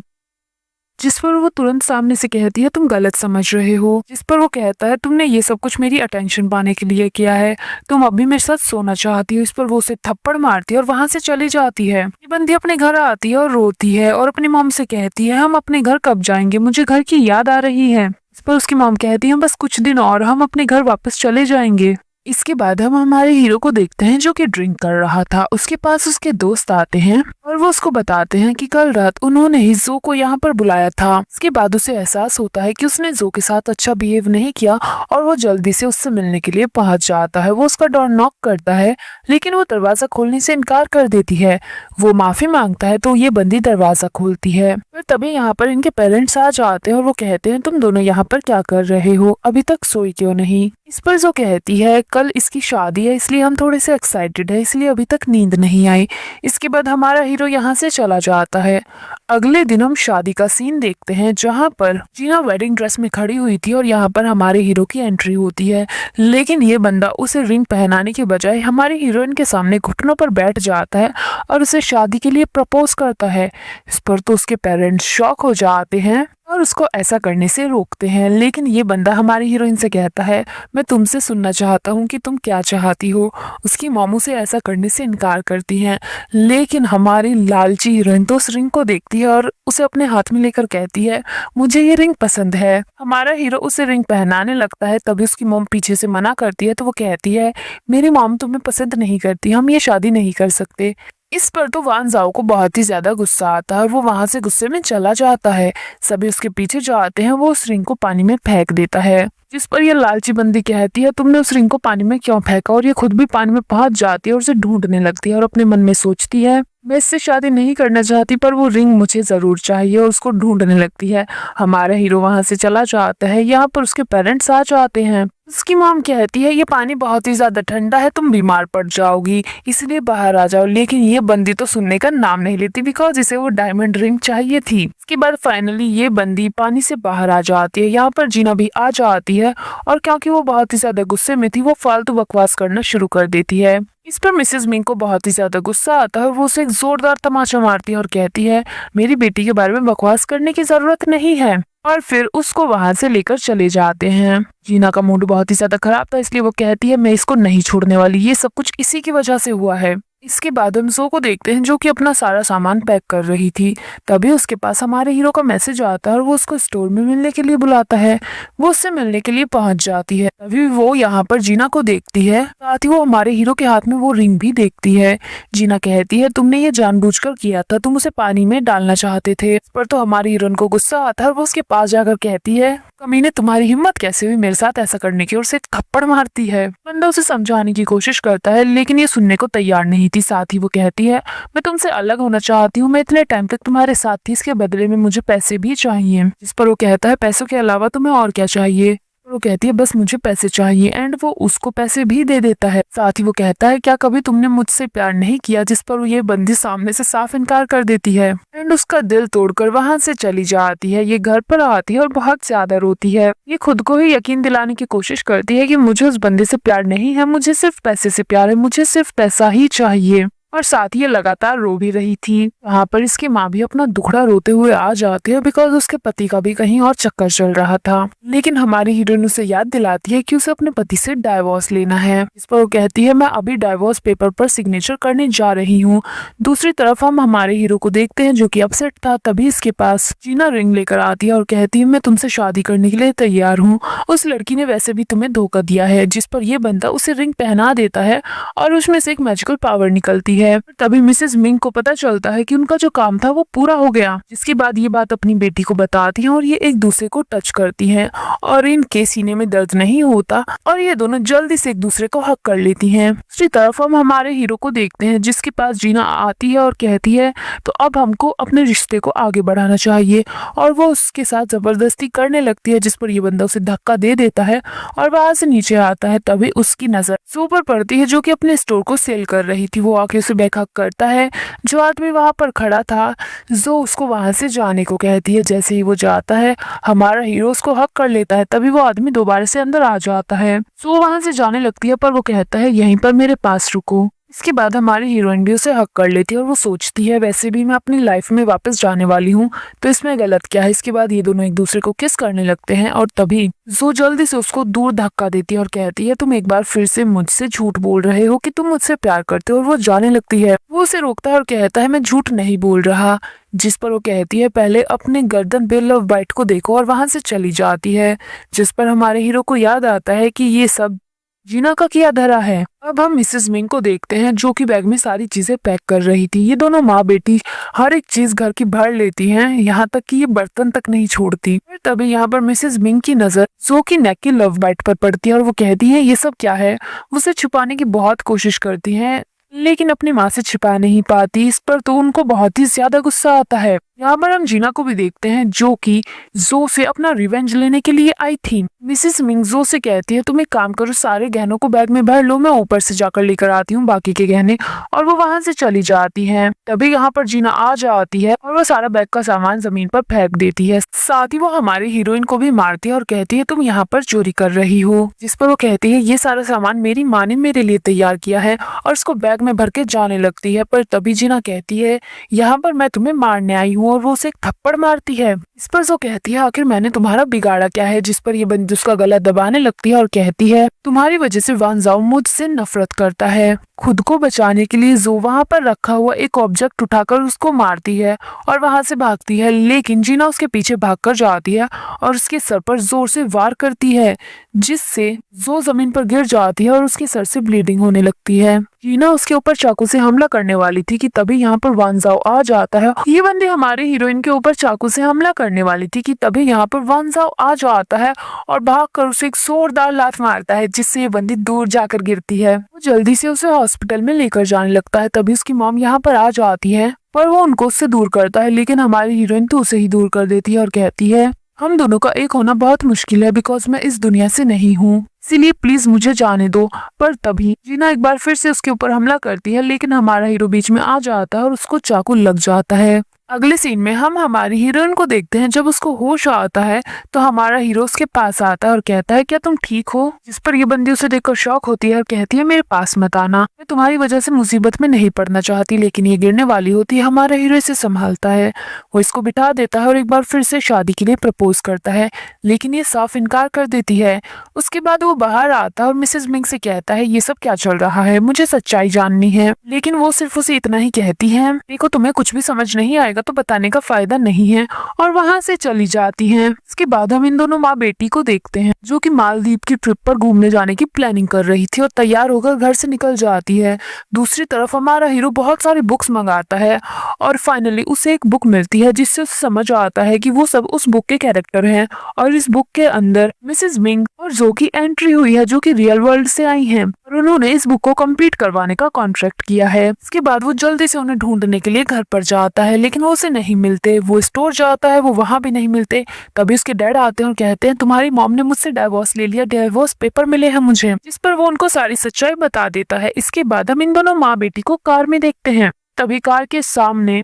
जिस पर वो तुरंत सामने से कहती है तुम गलत समझ रहे हो। जिस पर वो कहता है तुमने ये सब कुछ मेरी अटेंशन पाने के लिए किया है, तुम अभी मेरे साथ सोना चाहती हो। इस पर वो उसे थप्पड़ मारती है और वहां से चली जाती है। ये बंदी अपने घर आती है और रोती है और अपनी मॉम से कहती है हम अपने घर कब जाएंगे, मुझे घर की याद आ रही है। इस पर उसकी मॉम कहती है बस कुछ दिन और हम अपने घर वापस चले जाएंगे। इसके बाद हम हमारे हीरो को देखते हैं जो कि ड्रिंक कर रहा था। उसके पास उसके दोस्त आते हैं और वो उसको बताते हैं कि कल रात उन्होंने ही जो को यहाँ पर बुलाया था। इसके बाद उसे एहसास होता है कि उसने जो के साथ अच्छा बिहेव नहीं किया और वो जल्दी से उससे मिलने के लिए पहुंच जाता है। वो उसका डोर नॉक करता है लेकिन वो दरवाजा खोलने से इनकार कर देती है। वो माफी मांगता है तो ये बंदी दरवाजा खोलती है। फिर तभी यहाँ पर इनके पेरेंट्स आ जाते हैं और वो कहते हैं तुम दोनों यहाँ पर क्या कर रहे हो, अभी तक सोई क्यों नहीं। इस पर जो कहती है कल इसकी शादी है इसलिए हम थोड़े से एक्साइटेड है, इसलिए अभी तक नींद नहीं आई। इसके बाद हमारा हीरो यहाँ से चला जाता है। अगले दिन हम शादी का सीन देखते हैं जहाँ पर जीना वेडिंग ड्रेस में खड़ी हुई थी और यहाँ पर हमारे हीरो की एंट्री होती है। लेकिन ये बंदा उसे रिंग पहनाने के बजाय हमारी हीरोइन के सामने घुटनों पर बैठ जाता है और उसे शादी के लिए प्रपोज करता है। इस पर तो उसके पेरेंट्स शॉक हो जाते हैं और उसको ऐसा करने से रोकते हैं। लेकिन ये बंदा हमारी हीरोइन से कहता है मैं तुमसे सुनना चाहता हूँ कि तुम क्या चाहती हो। उसकी मामू से ऐसा करने से इनकार करती हैं। लेकिन हमारी लालची हीरोइन तो उस रिंग को देखती है और उसे अपने हाथ में लेकर कहती है मुझे ये रिंग पसंद है। हमारा हीरो उसे रिंग पहनाने लगता है, तभी उसकी मॉम पीछे से मना करती है। तो वो कहती है मेरी मॉम तुम्हें पसंद नहीं करती, हम ये शादी नहीं कर सकते। इस पर तो वान जाओ को बहुत ही ज्यादा गुस्सा आता है और वो वहां से गुस्से में चला जाता है। सभी उसके पीछे जो आते हैं वो उस रिंग को पानी में फेंक देता है। जिस पर ये लालची बंदी कहती है तुमने उस रिंग को पानी में क्यों फेंका, और ये खुद भी पानी में पहुंच जाती है और उसे ढूंढने लगती है और अपने मन में सोचती है मैं इससे शादी नहीं करना चाहती पर वो रिंग मुझे जरूर चाहिए और उसको ढूंढने लगती है। हमारा हीरो वहां से चला जाता है। यहाँ पर उसके पेरेंट्स आ जाते हैं। उसकी मॉम कहती है ये पानी बहुत ही ज्यादा ठंडा है, तुम बीमार पड़ जाओगी, इसलिए बाहर आ जाओ। लेकिन ये बंदी तो सुनने का नाम नहीं लेती बिकॉज इसे वो डायमंड रिंग चाहिए थी। इसके बाद फाइनली ये बंदी पानी से बाहर आ जाती है। यहाँ पर जीना भी आ जाती है और क्योंकि वो बहुत ही ज्यादा गुस्से में थी वो फालतू बकवास करना शुरू कर देती है। इस पर मिसेस मिंग को बहुत ही ज्यादा गुस्सा आता है और वो उसे एक जोरदार तमाचा मारती है और कहती है मेरी बेटी के बारे में बकवास करने की जरूरत नहीं है, और फिर उसको वहां से लेकर चले जाते हैं। जीना का मूड बहुत ही ज्यादा खराब था इसलिए वो कहती है मैं इसको नहीं छोड़ने वाली, ये सब कुछ इसी की वजह से हुआ है। इसके बाद हम जो को देखते हैं जो कि अपना सारा सामान पैक कर रही थी। तभी उसके पास हमारे हीरो का मैसेज आता है और वो उसको स्टोर में मिलने के लिए बुलाता है। वो उससे मिलने के लिए पहुंच जाती है। तभी वो यहाँ पर जीना को देखती है, साथ ही वो हमारे हीरो के हाथ में वो रिंग भी देखती है। जीना कहती है तुमने ये जानबूझकर किया था, तुम उसे पानी में डालना चाहते थे। पर तो हमारी हीरोइन को गुस्सा आता है और वो उसके पास जाकर कहती है कमीने तुम्हारी हिम्मत कैसे हुई मेरे साथ ऐसा करने की, और उसे थप्पड़ मारती है। बंदा उसे समझाने की कोशिश करता है लेकिन ये सुनने को तैयार नहीं थी। साथ ही वो कहती है मैं तुमसे अलग होना चाहती हूँ, मैं इतने टाइम तक तुम्हारे साथ थी, इसके बदले में मुझे पैसे भी चाहिए। जिस पर वो कहता है पैसों के अलावा तुम्हें और क्या चाहिए। वो कहती है बस मुझे पैसे चाहिए, एंड वो उसको पैसे भी दे देता है। साथ ही वो कहता है क्या कभी तुमने मुझसे प्यार नहीं किया, जिस पर वो ये बंदी सामने से साफ इनकार कर देती है एंड उसका दिल तोड़कर वहां से चली जाती है। ये घर पर आती है और बहुत ज्यादा रोती है। ये खुद को ही यकीन दिलाने की कोशिश करती है कि मुझे उस बंदे से प्यार नहीं है, मुझे सिर्फ पैसे से प्यार है, मुझे सिर्फ पैसा ही चाहिए। और साथ ही ये लगातार रो भी रही थी। यहाँ पर इसकी माँ भी अपना दुखड़ा रोते हुए आ जाती है बिकॉज उसके पति का भी कहीं और चक्कर चल रहा था। लेकिन हमारी हीरोइन उसे याद दिलाती है कि उसे अपने पति से डाइवोर्स लेना है। इस पर वो कहती है मैं अभी डाइवोर्स पेपर पर सिग्नेचर करने जा रही हूँ। दूसरी तरफ हम हमारे हीरो को देखते हैं जो कि अपसेट था। तभी इसके पास जीना रिंग लेकर आती है और कहती है मैं तुमसे शादी करने के लिए तैयार हूँ, उस लड़की ने वैसे भी तुम्हें धोखा दिया है। जिस पर यह बंदा उसे रिंग पहना देता है और उसमें से एक मैजिकल पावर निकलती है। तभी मिसेस मिंग को पता चलता है कि उनका जो काम था वो पूरा हो गया। जिसके बाद ये बात अपनी बेटी को बताती हैं और ये एक दूसरे को टच करती हैं और इनके सीने में दर्द नहीं होता और ये दोनों जल्दी से एक दूसरे को हक कर लेती हैं। दूसरी तरफ हम हमारे हीरो को देखते हैं जिसके पास जीना आती है और कहती है तो अब हमको अपने रिश्ते को आगे बढ़ाना चाहिए, और वो उसके साथ जबरदस्ती करने लगती है। जिस पर ये बंदा उसे धक्का दे देता है और वहां से नीचे आता है। तभी उसकी नजर जो पर पड़ती है जो कि अपने स्टोर को सेल कर रही थी। वो आके उसे बैकअप करता है। जो आदमी वहां पर खड़ा था जो उसको वहां से जाने को कहती है। जैसे ही वो जाता है हमारा हीरो उसको हक कर लेता है। तभी वो आदमी दोबारा से अंदर आ जाता है। सो वहां से जाने लगती है पर वो कहता है यहीं पर मेरे पास रुको। इसके बाद हमारी हीरोइन भी उसे हक कर लेती है और वो सोचती है वैसे भी मैं अपनी लाइफ में वापस जाने वाली हूँ तो इसमें गलत क्या है। इसके बाद ये दोनों एक दूसरे को किस करने लगते हैं और तभी जो जल्दी से उसको दूर धक्का देती है और कहती है तुम एक बार फिर से मुझसे झूठ बोल रहे हो कि तुम मुझसे प्यार करते हो, और वो जाने लगती है। वो उसे रोकता है और कहता है मैं झूठ नहीं बोल रहा। जिस पर वो कहती है पहले अपने गर्दन पे लव बाइट को देखो, और वहां से चली जाती है। जिस पर हमारे हीरो को याद आता है कि ये सब जीना का किया धरा है। अब हम मिसेस मिंग को देखते हैं जो कि बैग में सारी चीजें पैक कर रही थी। ये दोनों माँ बेटी हर एक चीज घर की भर लेती हैं, यहाँ तक कि ये बर्तन तक नहीं छोड़ती। फिर तभी यहाँ पर मिसेस मिंग की नजर जो की नेक की लव बाइट पर पड़ती है और वो कहती है ये सब क्या है। उसे छुपाने की बहुत कोशिश करती है लेकिन अपनी माँ से छिपा नहीं पाती। इस पर तो उनको बहुत ही ज्यादा गुस्सा आता है। यहाँ पर हम जीना को भी देखते हैं जो कि जो से अपना रिवेंज लेने के लिए आई थी। मिसेस मिंग जो से कहती है तुम एक काम करो, सारे गहनों को बैग में भर लो, मैं ऊपर से जाकर लेकर आती हूँ बाकी के गहने। और वो वहां से चली जाती है। तभी यहाँ पर जीना आ जाती है और वो सारा बैग का सामान जमीन पर फेंक देती है। साथ ही वो हमारी हीरोइन को भी मारती है और कहती है तुम यहाँ पर चोरी कर रही हो। जिस पर वो कहती है ये सारा सामान मेरी माँ ने मेरे लिए तैयार किया है, और इसको बैग में भर के जाने लगती है। पर तभी जीना कहती है यहाँ पर मैं तुम्हें मारने आई हूँ, और वो उसे एक थप्पड़ मारती है। इस पर जो कहती है आखिर मैंने तुम्हारा बिगाड़ा क्या है। जिस पर ये बंदी उसका गला दबाने लगती है और कहती है तुम्हारी वजह से वान जाओ मुझसे नफरत करता है। खुद को बचाने के लिए जो वहां पर रखा हुआ एक ऑब्जेक्ट उठाकर उसको मारती है और वहां से भागती है, लेकिन जीना उसके पीछे भागकर जाती है और उसके सर पर जोर से वार करती है, जिससे जो जमीन पर गिर जाती है और उसके सर से ब्लीडिंग होने लगती है। जीना उसके ऊपर चाकू से हमला करने वाली थी कि तभी यहाँ पर वान जाओ आ जाता है। ये बंदी हमारे हीरोइन के ऊपर चाकू से हमला करने वाली थी कि तभी यहाँ पर वान जाओ आ जाता है और भागकर उसे एक जोरदार लात मारता है, जिससे ये बंदी दूर जाकर गिरती है। वो जल्दी से उसे हॉस्पिटल में लेकर जाने लगता है। तभी उसकी मॉम यहाँ पर आ जाती है, पर वो उनको उससे दूर करता है, लेकिन हमारी हीरोइन तो उसे ही दूर कर देती है और कहती है हम दोनों का एक होना बहुत मुश्किल है, बिकॉज मैं इस दुनिया से नहीं हूँ, इसीलिए प्लीज मुझे जाने दो। पर तभी जीना एक बार फिर से उसके ऊपर हमला करती है, लेकिन हमारा हीरो बीच में आ जाता है और उसको चाकू लग जाता है। अगले सीन में हम हमारी हीरोइन को देखते हैं। जब उसको होश आता है तो हमारा हीरो उसके पास आता है और कहता है क्या तुम ठीक हो। जिस पर ये बंदी उसे देखकर शॉक होती है और कहती है मेरे पास मत आना, मैं तुम्हारी वजह से मुसीबत में नहीं पड़ना चाहती, लेकिन ये गिरने वाली होती है। हमारा हीरो इसे संभालता है, वो इसको बिठा देता है और एक बार फिर से शादी के लिए प्रपोज करता है, लेकिन ये साफ इनकार कर देती है। उसके बाद वो बाहर आता है और मिसेस मिंग से कहता है ये सब क्या चल रहा है, मुझे सच्चाई जाननी है। लेकिन वो सिर्फ उसे इतना ही कहती है देखो तुम्हें कुछ भी समझ नहीं आएगा तो बताने का फायदा नहीं है, और वहां से चली जाती है। इसके बाद हम इन दोनों माँ बेटी को देखते हैं जो कि मालदीव की ट्रिप पर घूमने जाने की प्लानिंग कर रही थी और तैयार होकर घर से निकल जाती है। दूसरी तरफ हमारा हीरो बहुत सारी बुक्स मंगाता है और फाइनली उसे एक बुक मिलती है, जिससे उसे समझ आता है कि वो सब उस बुक के कैरेक्टर हैं, और इस बुक के अंदर मिसेस मिंग और जो की एंट्री हुई है जो कि रियल वर्ल्ड से आई हैं, और उन्होंने इस बुक को कंप्लीट करवाने का कॉन्ट्रैक्ट किया है। इसके बाद वो जल्दी से उन्हें ढूंढने के लिए घर पर जाता है, लेकिन वो उसे नहीं मिलते। वो स्टोर जाता है, वो वहां भी नहीं मिलते। तभी उसके डैड आते हैं और कहते हैं तुम्हारी मॉम ने मुझसे डाइवोर्स ले लिया, डाइवोर्स पेपर मिले हैं मुझे। जिस पर वो उनको सारी सच्चाई बता देता है। इसके बाद हम इन दोनों माँ बेटी को कार में देखते हैं। तभी कार के सामने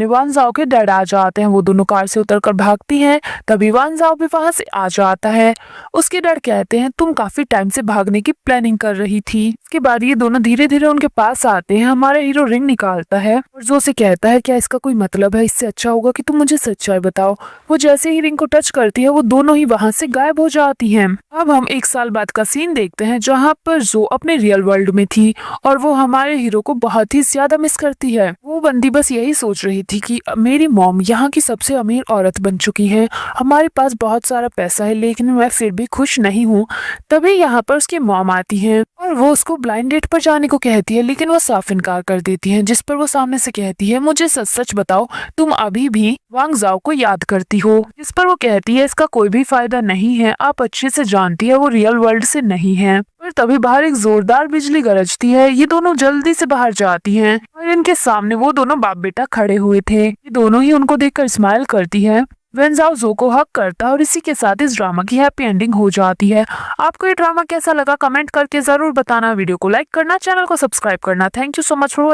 वान जाओ के डैड आ जाते हैं। वो दोनों कार से उतरकर भागती हैं। तभी वान जाओ भी वहां से आ जाता है। उसके डैड कहते हैं तुम काफी टाइम से भागने की प्लानिंग कर रही थी। इसके बाद ये दोनों धीरे धीरे उनके पास आते हैं। हमारा हीरो रिंग निकालता है और जो से कहता है क्या इसका कोई मतलब है, इससे अच्छा होगा कि तुम मुझे सच्चाई बताओ। वो जैसे ही रिंग को टच करती है वो दोनों ही वहां से गायब हो जाती हैं। अब हम 1 साल बाद का सीन देखते हैं जहाँ पर जो अपने रियल वर्ल्ड में थी और वो हमारे हीरो को बहुत ही ज्यादा मिस करती है। वो बंदी बस यही सोच रही थी कि मेरी मॉम यहाँ की सबसे अमीर औरत बन चुकी है, हमारे पास बहुत सारा पैसा है, लेकिन मैं फिर भी खुश नहीं हूँ। तभी यहाँ पर उसकी मॉम आती है और वो उसको ब्लाइंड डेट पर जाने को कहती है, लेकिन वो साफ इनकार कर देती है। जिस पर वो सामने से कहती है मुझे सच सच बताओ तुम अभी भी वांग जाओ को याद करती हो। जिस पर वो कहती है इसका कोई भी फायदा नहीं है, आप अच्छे से जानती है वो रियल वर्ल्ड से नहीं है। पर तभी बाहर एक जोरदार बिजली गरजती है। ये दोनों जल्दी से बाहर जाती हैं और इनके सामने वो दोनों बाप बेटा खड़े हुए थे। ये दोनों ही उनको देखकर स्माइल करती है। वेंजाओ जो को हक करता है और इसी के साथ इस ड्रामा की हैप्पी एंडिंग हो जाती है। आपको ये ड्रामा कैसा लगा कमेंट करके जरूर बताना। वीडियो को लाइक करना, चैनल को सब्सक्राइब करना। Thank you so much for